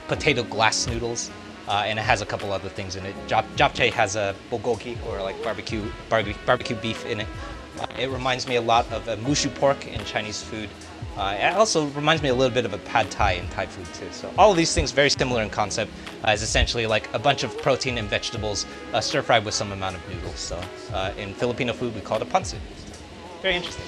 potato glass noodles, and it has a couple other things in it. Japchae has a bulgogi, or like barbecue beef in it. It reminds me a lot of a mushu pork in Chinese food. It also reminds me a little bit of a pad thai in Thai food too. So all of these things very similar in concept. Is essentially like a bunch of protein and vegetables stir-fried with some amount of noodles. So in Filipino food, we call it a pancit. Very interesting.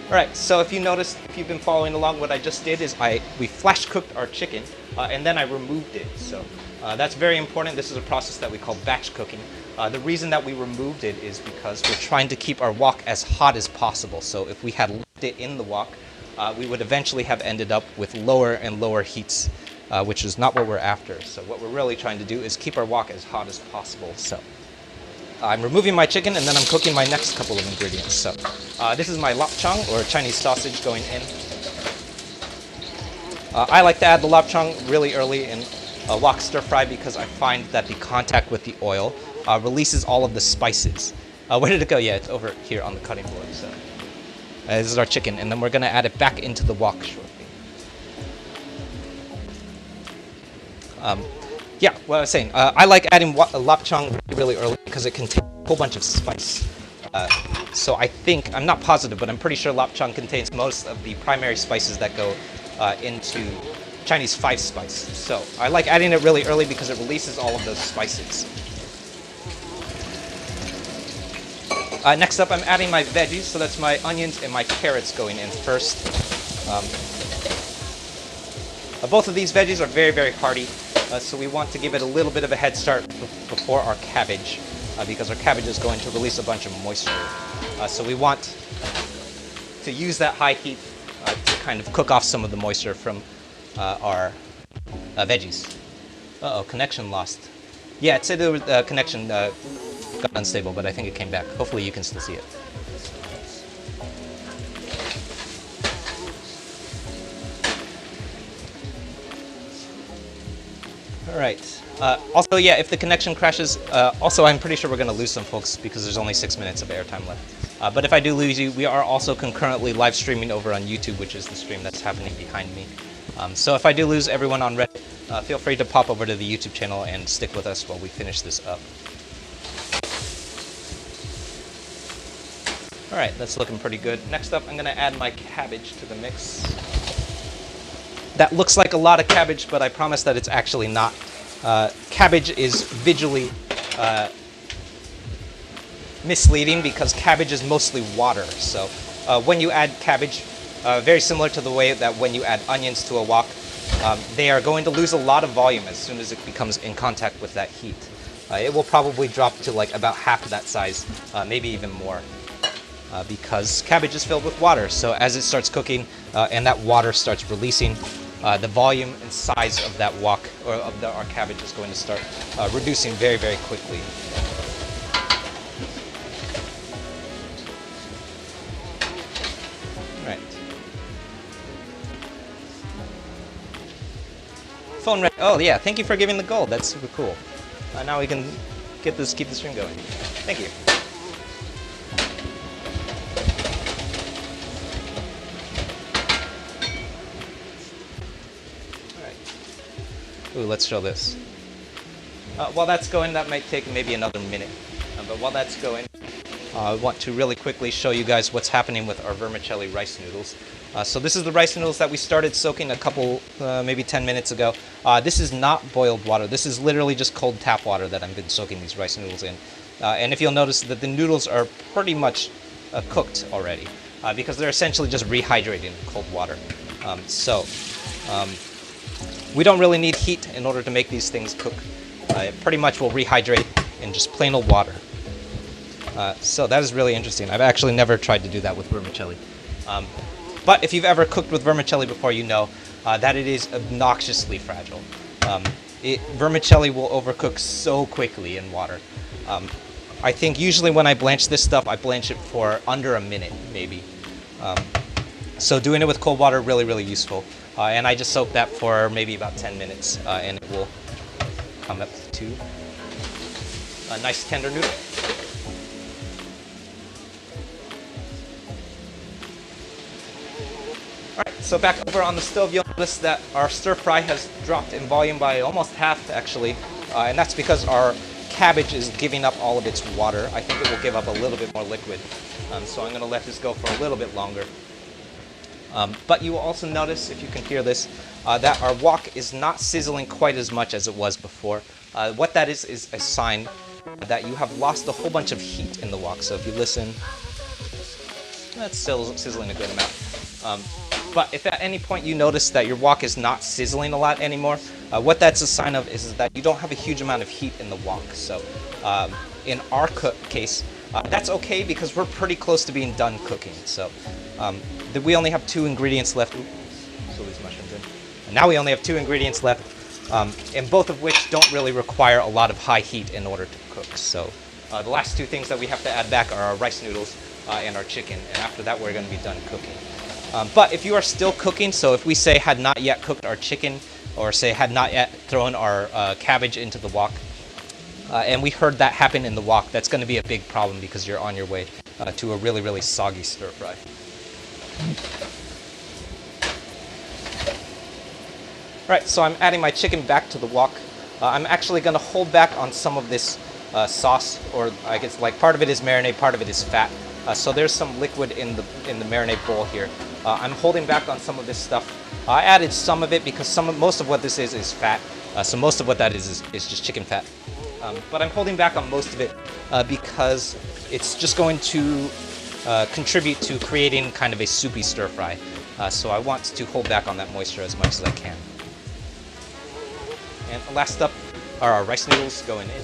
All right, so if you noticed, if you've been following along, what I just did is we flash cooked our chicken, and then I removed it. So that's very important. This is a process that we call batch cooking. The reason that we removed it is because we're trying to keep our wok as hot as possible. So if we had left it in the wok, we would eventually have ended up with lower and lower heats, which is not what we're after. So what we're really trying to do is keep our wok as hot as possible. So I'm removing my chicken, and then I'm cooking my next couple of ingredients. So this is my lapchang, or Chinese sausage, going in. I like to add the lapchang really early in wok stir fry because I find that the contact with the oil releases all of the spices. Where did it go? Yeah, it's over here on the cutting board. So this is our chicken, and then we're going to add it back into the wok shortly. Yeah, what I was saying, I like adding lapchang really early because it contains a whole bunch of spice. So I'm not positive, but I'm pretty sure lapchang contains most of the primary spices that go into Chinese 5-spice. So I like adding it really early because it releases all of those spices. Next up, I'm adding my veggies. So that's my onions and my carrots going in first. Both of these veggies are very, very hearty. So we want to give it a little bit of a head start before our cabbage, because our cabbage is going to release a bunch of moisture. So we want to use that high heat to kind of cook off some of the moisture from our veggies. Uh-oh, connection lost. Yeah, it said the connection got unstable, but I think it came back. Hopefully you can still see it. All right. Also, yeah, if the connection crashes, also I'm pretty sure we're going to lose some folks because there's only 6 minutes of airtime left. But if I do lose you, we are also concurrently live streaming over on YouTube, which is the stream that's happening behind me. So if I do lose everyone on Reddit, feel free to pop over to the YouTube channel and stick with us while we finish this up. All right, that's looking pretty good. Next up, I'm going to add my cabbage to the mix. That looks like a lot of cabbage, but I promise that it's actually not. Cabbage is visually misleading because cabbage is mostly water. So when you add cabbage, very similar to the way that when you add onions to a wok, they are going to lose a lot of volume as soon as it becomes in contact with that heat. It will probably drop to like about half that size, maybe even more. Because cabbage is filled with water. So as it starts cooking and that water starts releasing, the volume and size of that wok, or of our cabbage, is going to start reducing very, very quickly. Right. Phone ready. Oh yeah, thank you for giving the gold. That's super cool. Now we can keep the stream going. Thank you. Ooh, let's show this. While that's going, that might take maybe another minute. But while that's going, I want to really quickly show you guys what's happening with our vermicelli rice noodles. So this is the rice noodles that we started soaking a couple, maybe 10 minutes ago. This is not boiled water. This is literally just cold tap water that I've been soaking these rice noodles in. And if you'll notice that the noodles are pretty much cooked already, because they're essentially just rehydrated in cold water. We don't really need heat in order to make these things cook. It pretty much will rehydrate in just plain old water. So that is really interesting. I've actually never tried to do that with vermicelli. But if you've ever cooked with vermicelli before, you know that it is obnoxiously fragile. Vermicelli will overcook so quickly in water. I think usually when I blanch this stuff, I blanch it for under a minute, maybe. So doing it with cold water, really, really useful. And I just soaked that for maybe about 10 minutes, and it will come up to a nice tender noodle. Alright, so back over on the stove, you'll notice that our stir fry has dropped in volume by almost half, actually. And that's because our cabbage is giving up all of its water. I think it will give up a little bit more liquid. So I'm going to let this go for a little bit longer. But you will also notice, if you can hear this, that our wok is not sizzling quite as much as it was before. What that is a sign that you have lost a whole bunch of heat in the wok. So if you listen, that's still sizzling a good amount. But if at any point you notice that your wok is not sizzling a lot anymore, what that's a sign of is that you don't have a huge amount of heat in the wok. So in our case, that's okay because we're pretty close to being done cooking. So we only have 2 ingredients left. Oops, so these mushrooms in. And now we only have 2 ingredients left, and both of which don't really require a lot of high heat in order to cook. So the last 2 things that we have to add back are our rice noodles and our chicken, and after that we're going to be done cooking. But if you are still cooking, so if we say had not yet cooked our chicken, or say had not yet thrown our cabbage into the wok, and we heard that happen in the wok, that's going to be a big problem because you're on your way to a really, really soggy stir fry. Alright, so I'm adding my chicken back to the wok. I'm actually going to hold back on some of this sauce, or I guess like part of it is marinade, part of it is fat. So there's some liquid in the marinade bowl here. I'm holding back on some of this stuff. I added some of it because most of what this is fat. So most of what that is just chicken fat. But I'm holding back on most of it because it's just going to contribute to creating kind of a soupy stir fry. So I want to hold back on that moisture as much as I can. And last up are our rice noodles going in.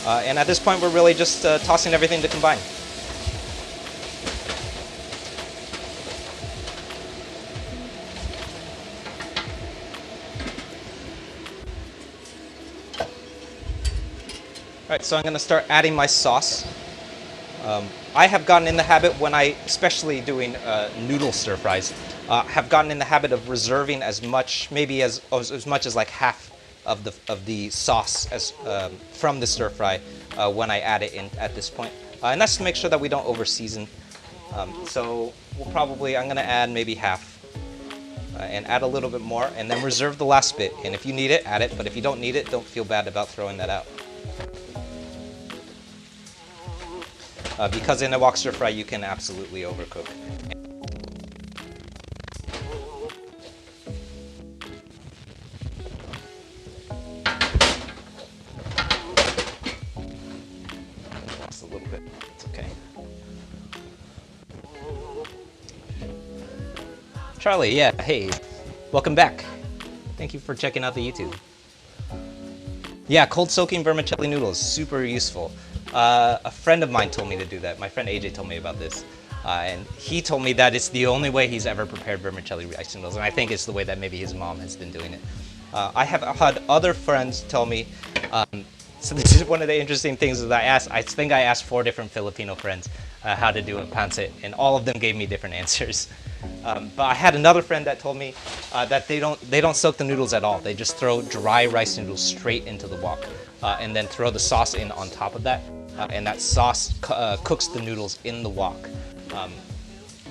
And at this point, we're really just tossing everything to combine. Alright, so I'm going to start adding my sauce. I have gotten in the habit especially doing noodle stir fries, have gotten in the habit of reserving as much, maybe as much as like half of the sauce from the stir fry when I add it in at this point, and that's to make sure that we don't over season. So I'm going to add maybe half, and add a little bit more, and then reserve the last bit. And if you need it, add it. But if you don't need it, don't feel bad about throwing that out. Because in a wok stir fry, you can absolutely overcook. Lost a little bit. It's okay. Charlie, yeah, hey, welcome back. Thank you for checking out the YouTube. Yeah, cold soaking vermicelli noodles, super useful. A friend of mine told me to do that. My friend AJ told me about this. And he told me that it's the only way he's ever prepared vermicelli rice noodles. And I think it's the way that maybe his mom has been doing it. I have had other friends tell me, so this is one of the interesting things that I think I asked 4 different Filipino friends how to do a pancit, and all of them gave me different answers. But I had another friend that told me that they don't soak the noodles at all. They just throw dry rice noodles straight into the wok, and then throw the sauce in on top of that. And that sauce cooks the noodles in the wok,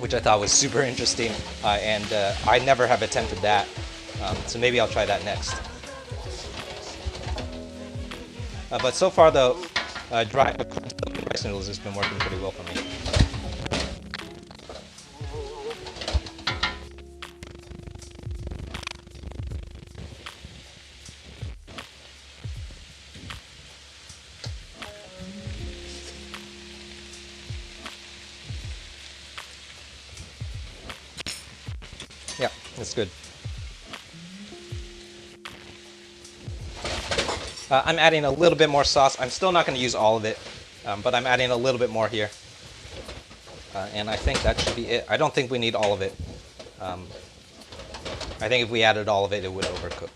which I thought was super interesting, and I never have attempted that, so maybe I'll try that next. But so far, though, dry rice noodles has been working pretty well for me. Yeah, that's good. I'm adding a little bit more sauce. I'm still not going to use all of it, but I'm adding a little bit more here. And I think that should be it. I don't think we need all of it. I think if we added all of it, it would overcook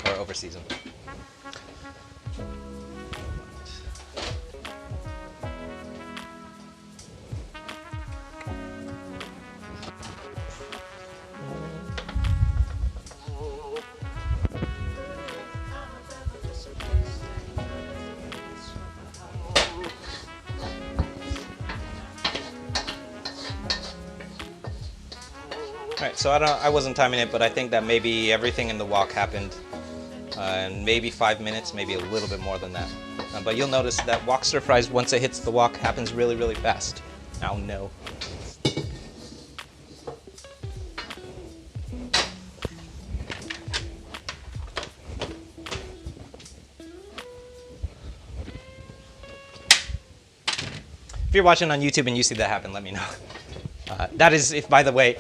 or overseason. right, so I wasn't timing it, but I think that maybe everything in the wok happened in maybe 5 minutes, maybe a little bit more than that. But you'll notice that wok stir fries, once it hits the wok, happens really, really fast. Oh no. If you're watching on YouTube and you see that happen, let me know. That is, if by the way,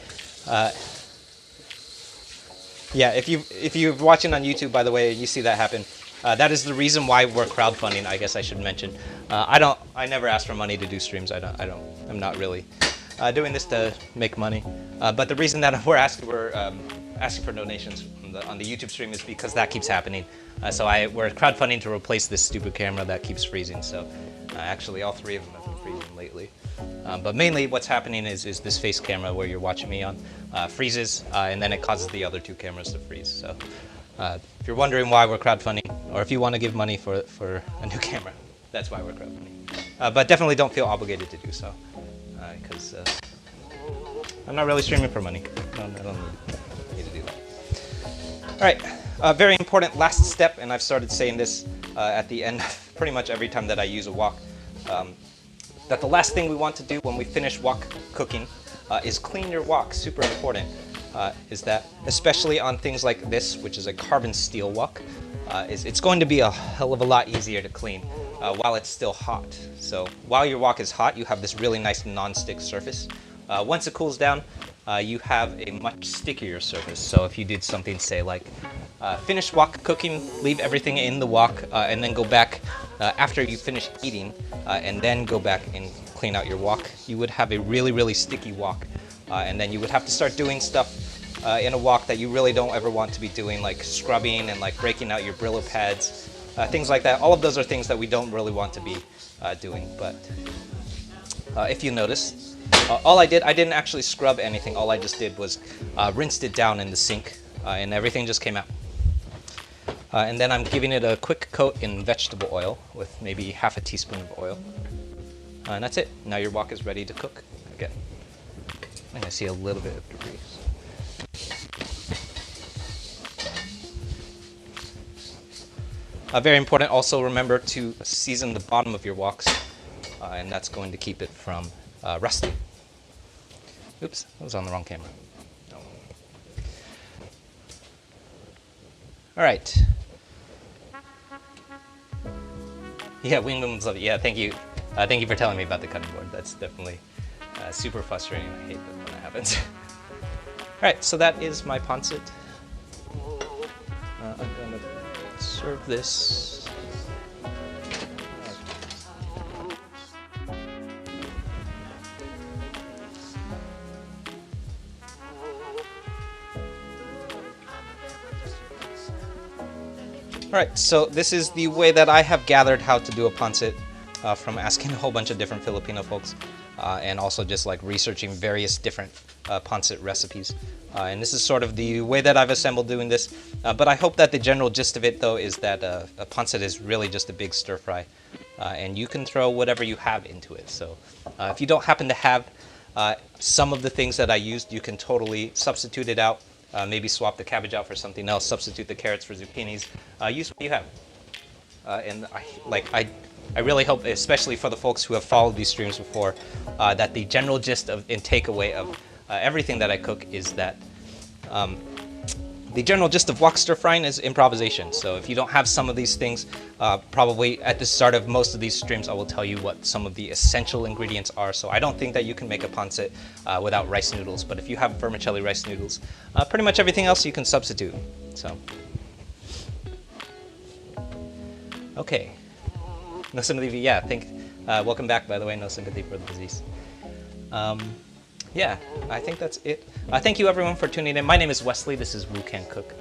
yeah, if you're watching on YouTube, by the way, and you see that happen, that is the reason why we're crowdfunding. I guess I should mention. I never ask for money to do streams. I'm not really doing this to make money. But the reason that we're asking for donations on the YouTube stream is because that keeps happening. So we're crowdfunding to replace this stupid camera that keeps freezing. So actually, all three of them have been freezing lately. But mainly what's happening is this face camera where you're watching me on freezes, and then it causes the other two cameras to freeze. So if you're wondering why we're crowdfunding, or if you want to give money for a new camera, that's why we're crowdfunding. But definitely don't feel obligated to do so, because I'm not really streaming for money. I don't need to do that. All right, very important last step, and I've started saying this at the end of pretty much every time that I use a wok. That the last thing we want to do when we finish wok cooking is clean your wok. Super important. Is that, especially on things like this, which is a carbon steel wok, it's going to be a hell of a lot easier to clean while it's still hot. So while your wok is hot, you have this really nice non-stick surface. Once it cools down, you have a much stickier surface. So if you did something, say like finish wok cooking, leave everything in the wok, and then go back after you finish eating, and then go back and clean out your wok, you would have a really, really sticky wok. And then you would have to start doing stuff in a wok that you really don't ever want to be doing, like scrubbing and like breaking out your Brillo pads, things like that. All of those are things that we don't really want to be doing. But if you notice, I didn't actually scrub anything. All I just did was rinsed it down in the sink, and everything just came out. And then I'm giving it a quick coat in vegetable oil with maybe half a teaspoon of oil. And that's it. Now your wok is ready to cook again. And I see a little bit of debris. Very important, also remember to season the bottom of your woks, and that's going to keep it from rusting. Oops, I was on the wrong camera. No. All right. Yeah, Wingman's love it. Yeah, thank you. Thank you for telling me about the cutting board. That's definitely super frustrating. I hate that when that happens. All right, so that is my pancit. I'm going to serve this. All right, so this is the way that I have gathered how to do a pancit from asking a whole bunch of different Filipino folks and also just like researching various different pancit recipes. And this is sort of the way that I've assembled doing this. But I hope that the general gist of it, though, is that a pancit is really just a big stir fry. And you can throw whatever you have into it. So if you don't happen to have some of the things that I used, you can totally substitute it out. Maybe swap the cabbage out for something else, substitute the carrots for zucchinis. Use what you have. And I really hope, especially for the folks who have followed these streams before, that the general gist of and takeaway of everything that I cook is that the general gist of wok stir frying is improvisation. So if you don't have some of these things, probably at the start of most of these streams, I will tell you what some of the essential ingredients are. So I don't think that you can make a pancit without rice noodles, but if you have vermicelli rice noodles, pretty much everything else you can substitute. So, okay. No sympathy, yeah, welcome back, by the way, no sympathy for the disease. Yeah, I think that's it. Thank you everyone for tuning in. My name is Wesley, this is Woo Can Cook.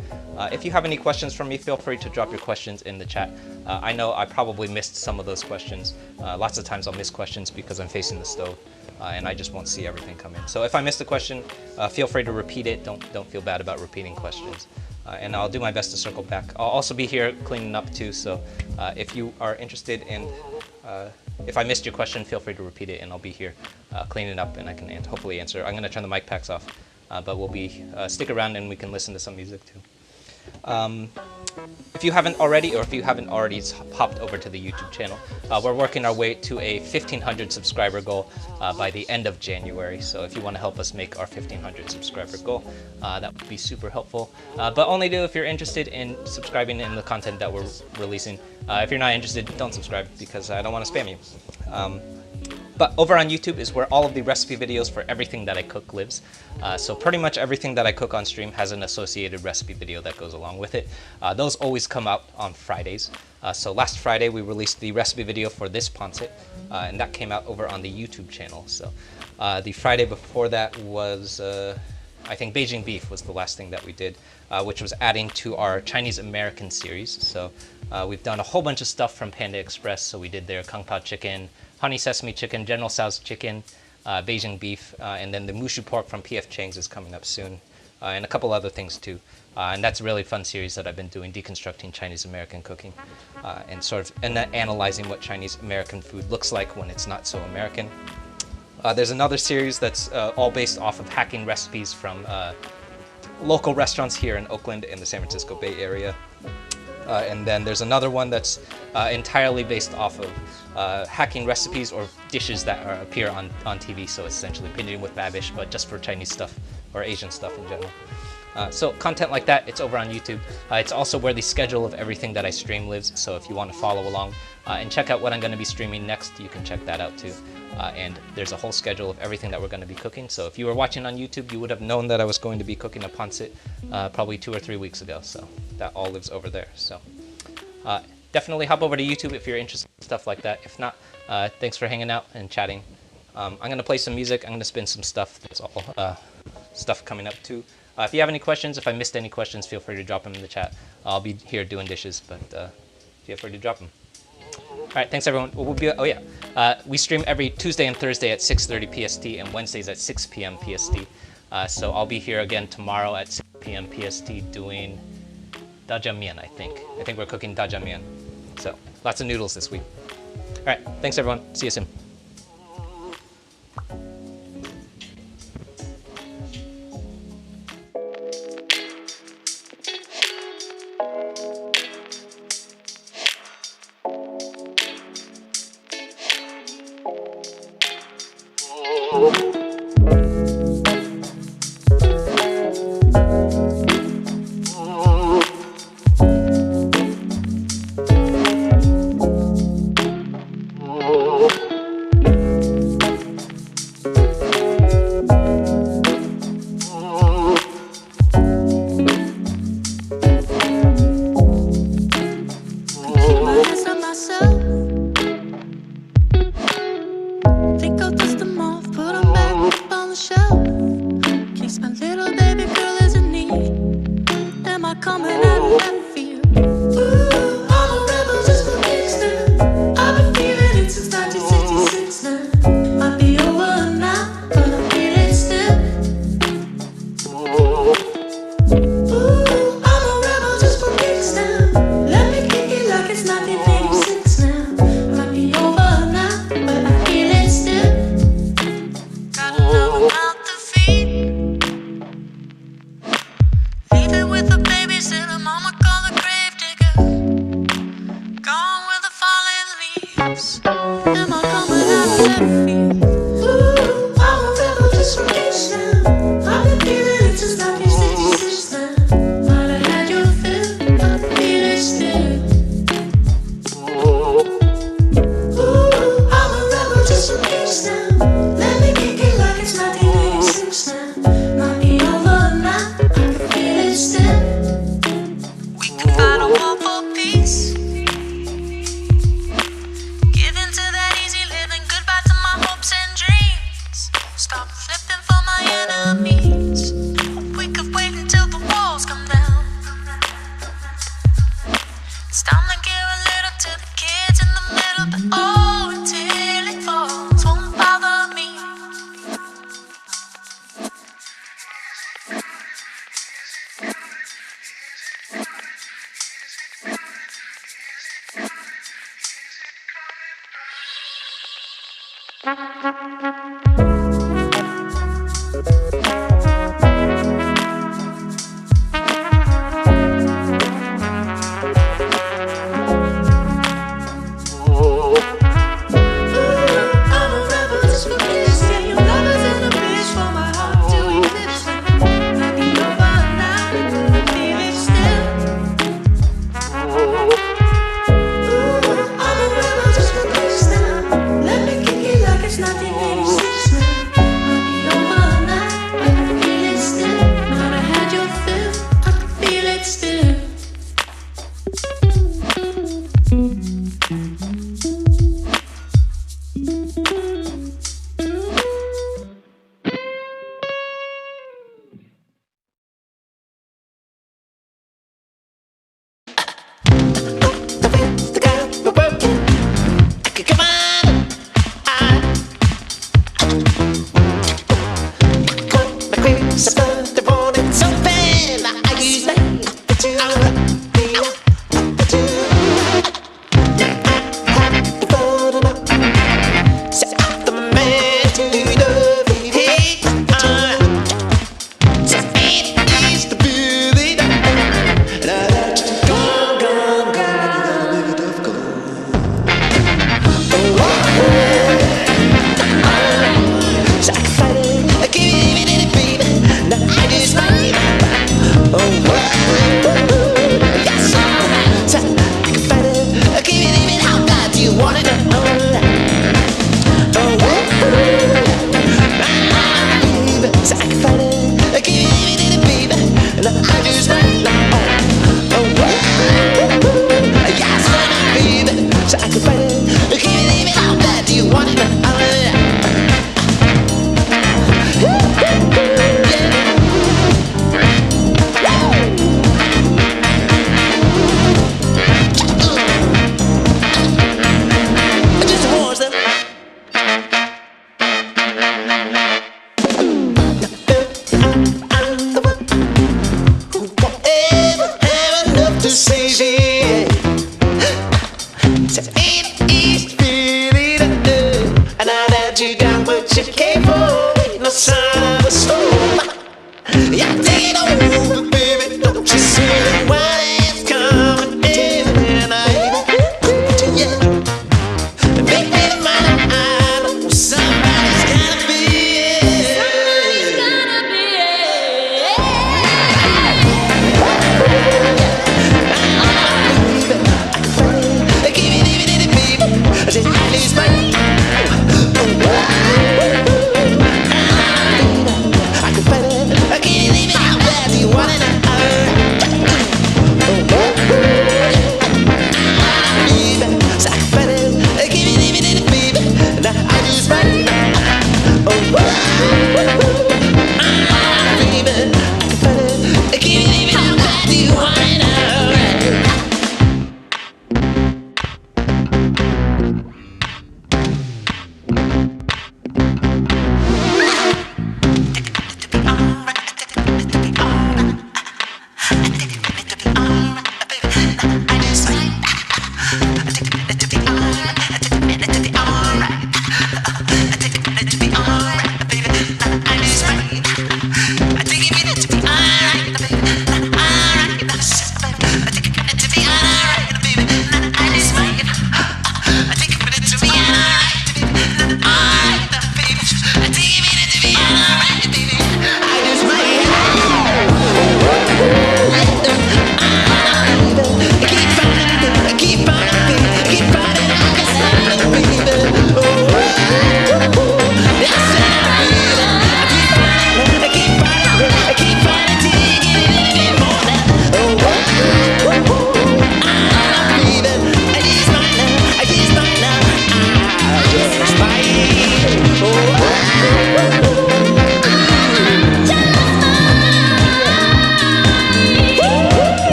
If you have any questions for me, feel free to drop your questions in the chat. I know I probably missed some of those questions. Lots of times I'll miss questions because I'm facing the stove, and I just won't see everything come in. So if I missed a question, feel free to repeat it. Don't feel bad about repeating questions. And I'll do my best to circle back. I'll also be here cleaning up too, so if you are interested in, if I missed your question, feel free to repeat it and I'll be here cleaning up and I can hopefully answer. I'm gonna turn the mic packs off but we'll be stick around and we can listen to some music too. If you haven't already, or if you haven't already hopped over to the YouTube channel, we're working our way to a 1,500 subscriber goal by the end of January. So if you want to help us make our 1,500 subscriber goal, that would be super helpful. But only do if you're interested in subscribing in the content that we're releasing. If you're not interested, don't subscribe because I don't want to spam you. But over on YouTube is where all of the recipe videos for everything that I cook lives. So pretty much everything that I cook on stream has an associated recipe video that goes along with it. Those always come out on Fridays. So last Friday we released the recipe video for this pancit, and that came out over on the YouTube channel. So the Friday before that was, I think Beijing beef was the last thing that we did, which was adding to our Chinese American series. So we've done a whole bunch of stuff from Panda Express. So we did their Kung Pao chicken, honey sesame chicken, General Tso's chicken, Beijing beef, and then the mushu pork from PF Chang's is coming up soon, and a couple other things too. And that's a really fun series that I've been doing, deconstructing Chinese American cooking, and sort of analyzing what Chinese American food looks like when it's not so American. There's another series that's all based off of hacking recipes from local restaurants here in Oakland and the San Francisco Bay Area. And then there's another one that's entirely based off of hacking recipes or dishes that appear on TV. So essentially Pinyin with Babish, but just for Chinese stuff or Asian stuff in general. So content like that, it's over on YouTube. It's also where the schedule of everything that I stream lives. So if you want to follow along and check out what I'm going to be streaming next, you can check that out too. And there's a whole schedule of everything that we're going to be cooking. So if you were watching on YouTube, you would have known that I was going to be cooking a pancit probably 2 or 3 weeks ago. So that all lives over there. So definitely hop over to YouTube if you're interested in stuff like that. If not, thanks for hanging out and chatting. I'm going to play some music. I'm going to spin some stuff. That's all stuff coming up too. If you have any questions, if I missed any questions, feel free to drop them in the chat. I'll be here doing dishes, but feel free to drop them. All right, thanks everyone. We'll be, we stream every Tuesday and Thursday at 6:30 PST and Wednesdays at 6 p.m. PST. So I'll be here again tomorrow at 6 p.m. PST doing dajamian, I think. I think we're cooking dajamian. So lots of noodles this week. All right, thanks everyone. See you soon.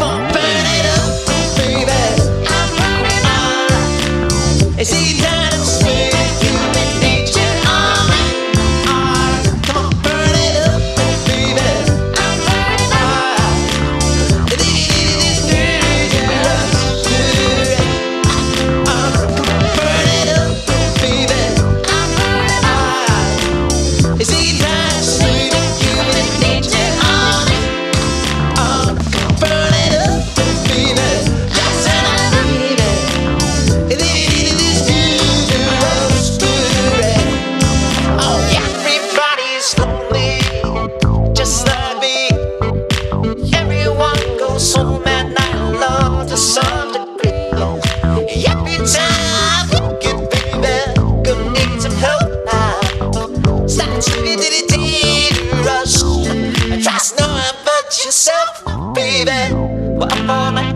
Come on, burn it up, baby. baby. Well, I'm gonna